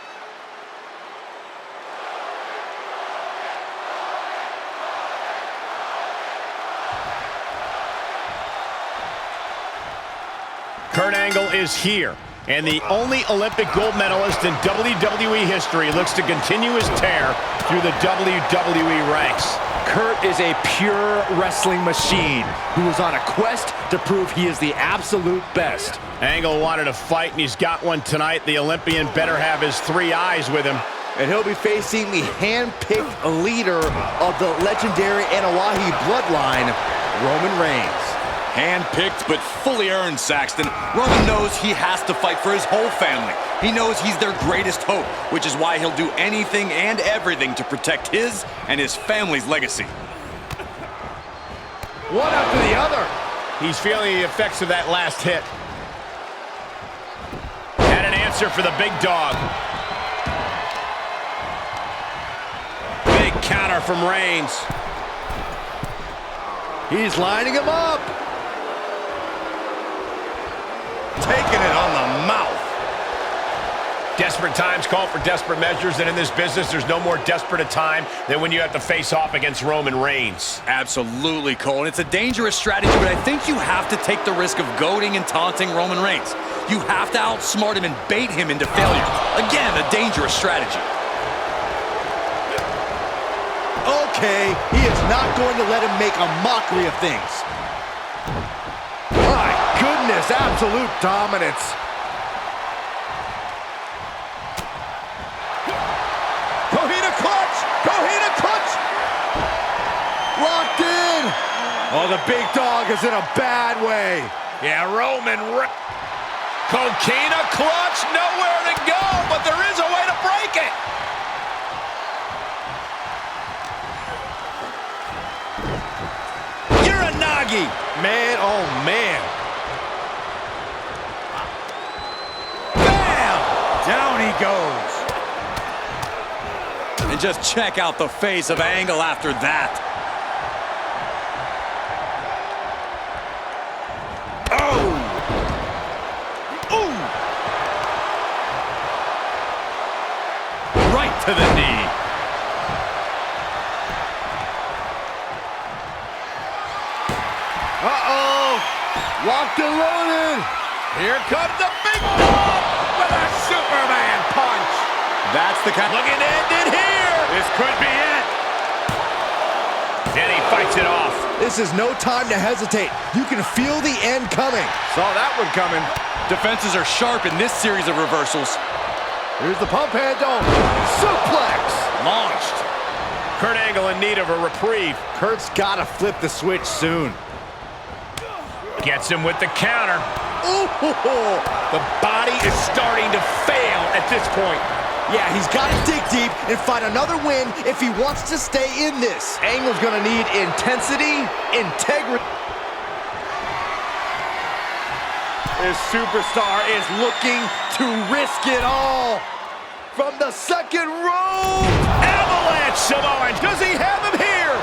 [SPEAKER 4] Kurt Angle
[SPEAKER 1] is here. And the only Olympic gold medalist in WWE history looks to continue his tear through the WWE ranks.
[SPEAKER 5] Kurt is a pure wrestling machine who is on a quest to prove he is the absolute best.
[SPEAKER 1] Angle wanted to fight, and he's got one tonight. The Olympian better have his 3 eyes with him.
[SPEAKER 5] And he'll be facing the hand-picked leader of the legendary Anawahi bloodline, Roman Reigns.
[SPEAKER 2] Hand-picked but fully earned, Saxton. Roman knows he has to fight for his whole family. He knows he's their greatest hope, which is why he'll do anything and everything to protect his and his family's legacy.
[SPEAKER 5] One after the other.
[SPEAKER 1] He's feeling the effects of that last hit. Had an answer for the big dog. Big counter from Reigns.
[SPEAKER 5] He's lining him up.
[SPEAKER 7] Taking it on the mouth.
[SPEAKER 1] Desperate times call for desperate measures, and in this business, there's no more desperate a time than when you have to face off against Roman Reigns.
[SPEAKER 2] Absolutely, Cole. And it's a dangerous strategy, but I think you have to take the risk of goading and taunting Roman Reigns. You have to outsmart him and bait him into failure. Again, a dangerous strategy.
[SPEAKER 5] Okay, he is not going to let him make a mockery of things. My goodness, absolute dominance. Kohina clutch! Kohina clutch! Locked in! Oh, the big dog is in a bad way.
[SPEAKER 1] Yeah, Coquina clutch, nowhere to go, but there is a way to break it.
[SPEAKER 5] Uranagi! Man, oh man. Bam! Down he goes.
[SPEAKER 2] And just check out the face of Angle after that.
[SPEAKER 5] Oh! Ooh!
[SPEAKER 2] Right to the knee.
[SPEAKER 5] Uh-oh! Locked and loaded!
[SPEAKER 1] Here comes the big dog with a Superman punch.
[SPEAKER 2] That's the kind.
[SPEAKER 1] Looking to end it here.
[SPEAKER 2] This could be it.
[SPEAKER 1] And he fights it off.
[SPEAKER 5] This is no time to hesitate. You can feel the end coming.
[SPEAKER 7] Saw that one coming.
[SPEAKER 2] Defenses are sharp in this series of reversals.
[SPEAKER 5] Here's the pump handle. Suplex!
[SPEAKER 1] Launched. Kurt Angle in need of a reprieve.
[SPEAKER 5] Kurt's got to flip the switch soon.
[SPEAKER 1] Gets him with the counter.
[SPEAKER 5] Ooh!
[SPEAKER 1] The body is starting to fail at this point.
[SPEAKER 5] Yeah, he's got to dig deep and find another win if he wants to stay in this. Angle's going to need intensity, integrity. This superstar is looking to risk it all. From the second rope.
[SPEAKER 1] Avalanche Samoan. Does he have him here?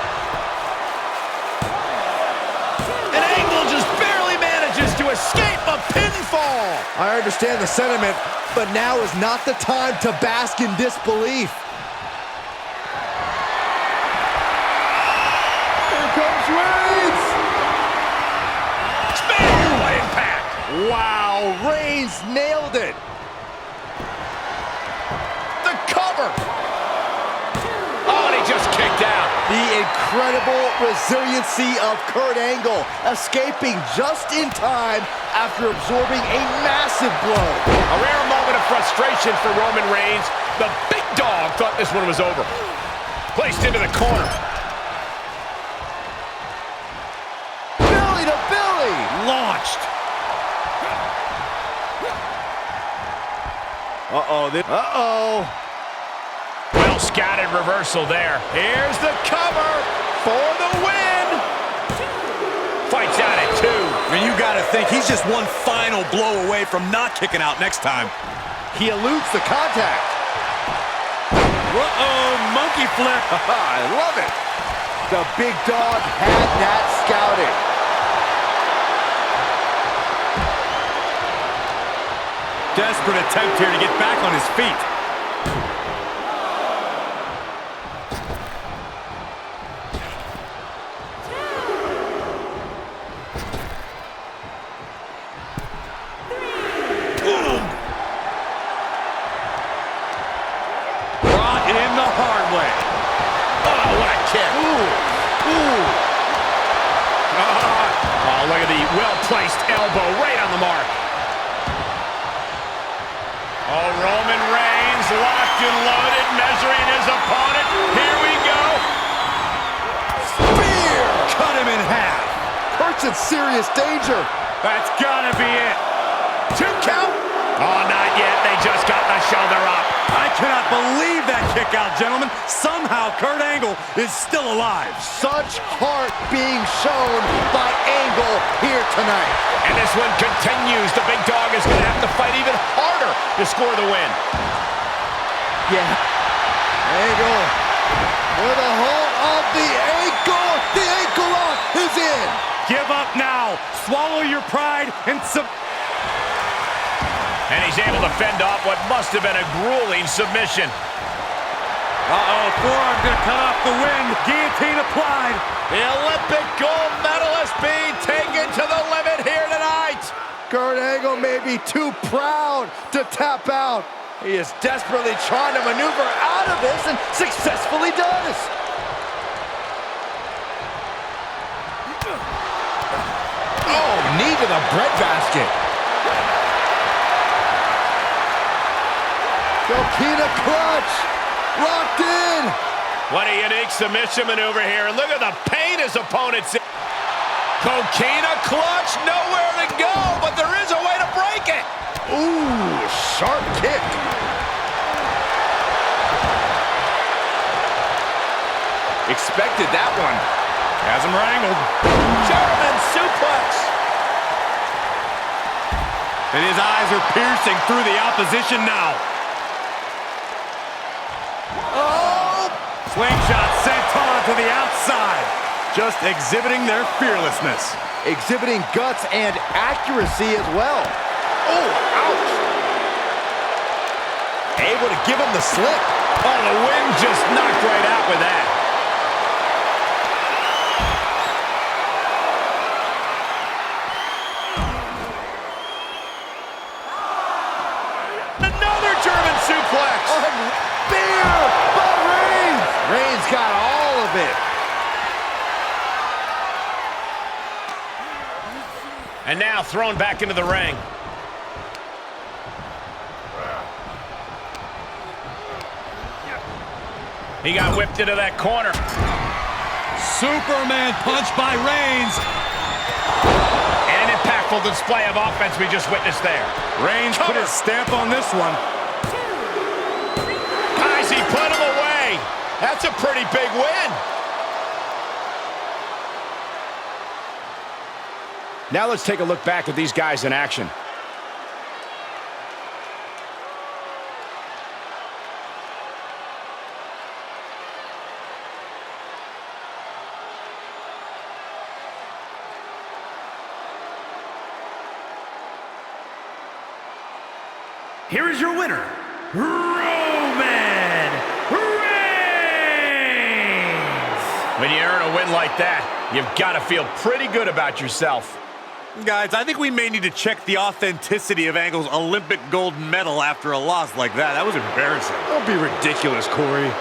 [SPEAKER 1] And Angle just barely manages to escape a pinfall.
[SPEAKER 5] I understand the sentiment, but now is not the time to bask in disbelief. Here comes Reigns!
[SPEAKER 1] What impact!
[SPEAKER 5] Wow, Reigns nailed it!
[SPEAKER 1] The cover! Oh, and he just kicked out.
[SPEAKER 5] The incredible resiliency of Kurt Angle, escaping just in time after absorbing a massive blow.
[SPEAKER 1] A rare moment of frustration for Roman Reigns. The big dog thought this one was over. Placed into the corner.
[SPEAKER 5] Billy to Billy!
[SPEAKER 1] Launched.
[SPEAKER 5] Uh-oh.
[SPEAKER 1] Well scattered reversal there. Here's the cover for the win. Fights out at 2.
[SPEAKER 2] I mean, you got to think he's just one final blow away from not kicking out next time.
[SPEAKER 5] He eludes the contact.
[SPEAKER 2] Uh-oh, monkey flip.
[SPEAKER 5] I love it. The big dog had that scouted.
[SPEAKER 2] Desperate attempt here to get back on his feet.
[SPEAKER 1] locked and loaded, measuring his opponent. Here we go.
[SPEAKER 7] Spear!
[SPEAKER 6] Cut him in half.
[SPEAKER 5] Kurt's in serious danger.
[SPEAKER 6] That's gotta be it.
[SPEAKER 1] 2 count. Oh, not yet. They just got the shoulder up.
[SPEAKER 6] I cannot believe that kick out, gentlemen. Somehow Kurt Angle is still alive.
[SPEAKER 5] Such heart being shown by Angle here tonight.
[SPEAKER 1] And this one continues. The big dog is going to have to fight even harder to score the win.
[SPEAKER 5] Yeah. Angle with a hold of the ankle. The ankle lock is in.
[SPEAKER 6] Give up now. Swallow your pride and
[SPEAKER 1] And he's able to fend off what must have been a grueling submission.
[SPEAKER 6] forearm gonna cut off the wind. Guillotine applied.
[SPEAKER 1] The Olympic gold medalist being taken to the limit here tonight.
[SPEAKER 5] Kurt Angle may be too proud to tap out. He is desperately trying to maneuver out of this and successfully does. Oh, knee to the breadbasket. Coquina clutch, locked in.
[SPEAKER 1] What a unique submission maneuver here. And look at the pain his opponent's in. Coquina clutch, nowhere to go, but there is a way to break it.
[SPEAKER 5] Ooh, sharp kick.
[SPEAKER 2] Expected that one.
[SPEAKER 6] Has him wrangled.
[SPEAKER 1] German suplex.
[SPEAKER 6] And his eyes are piercing through the opposition now.
[SPEAKER 5] Oh!
[SPEAKER 6] Slingshot sent on to the outside. Just exhibiting their fearlessness.
[SPEAKER 5] Exhibiting guts and accuracy as well. Oh, ouch. Able to give him the slip.
[SPEAKER 1] Oh, the wind just knocked right out with that. Another German suplex.
[SPEAKER 5] Spear by Reigns. Reigns got all of it.
[SPEAKER 1] And now thrown back into the ring. He got whipped into that corner.
[SPEAKER 6] Superman punch by Reigns.
[SPEAKER 1] And an impactful display of offense we just witnessed there.
[SPEAKER 6] Reigns put his stamp on this one.
[SPEAKER 1] Guys, he put him away. That's a pretty big win.
[SPEAKER 4] Now let's take a look back at these guys in action.
[SPEAKER 3] Here is your winner, Roman Reigns!
[SPEAKER 1] When you earn a win like that, you've got to feel pretty good about yourself.
[SPEAKER 6] Guys, I think we may need to check the authenticity of Angle's Olympic gold medal after a loss like that. That was embarrassing.
[SPEAKER 5] Don't be ridiculous, Corey.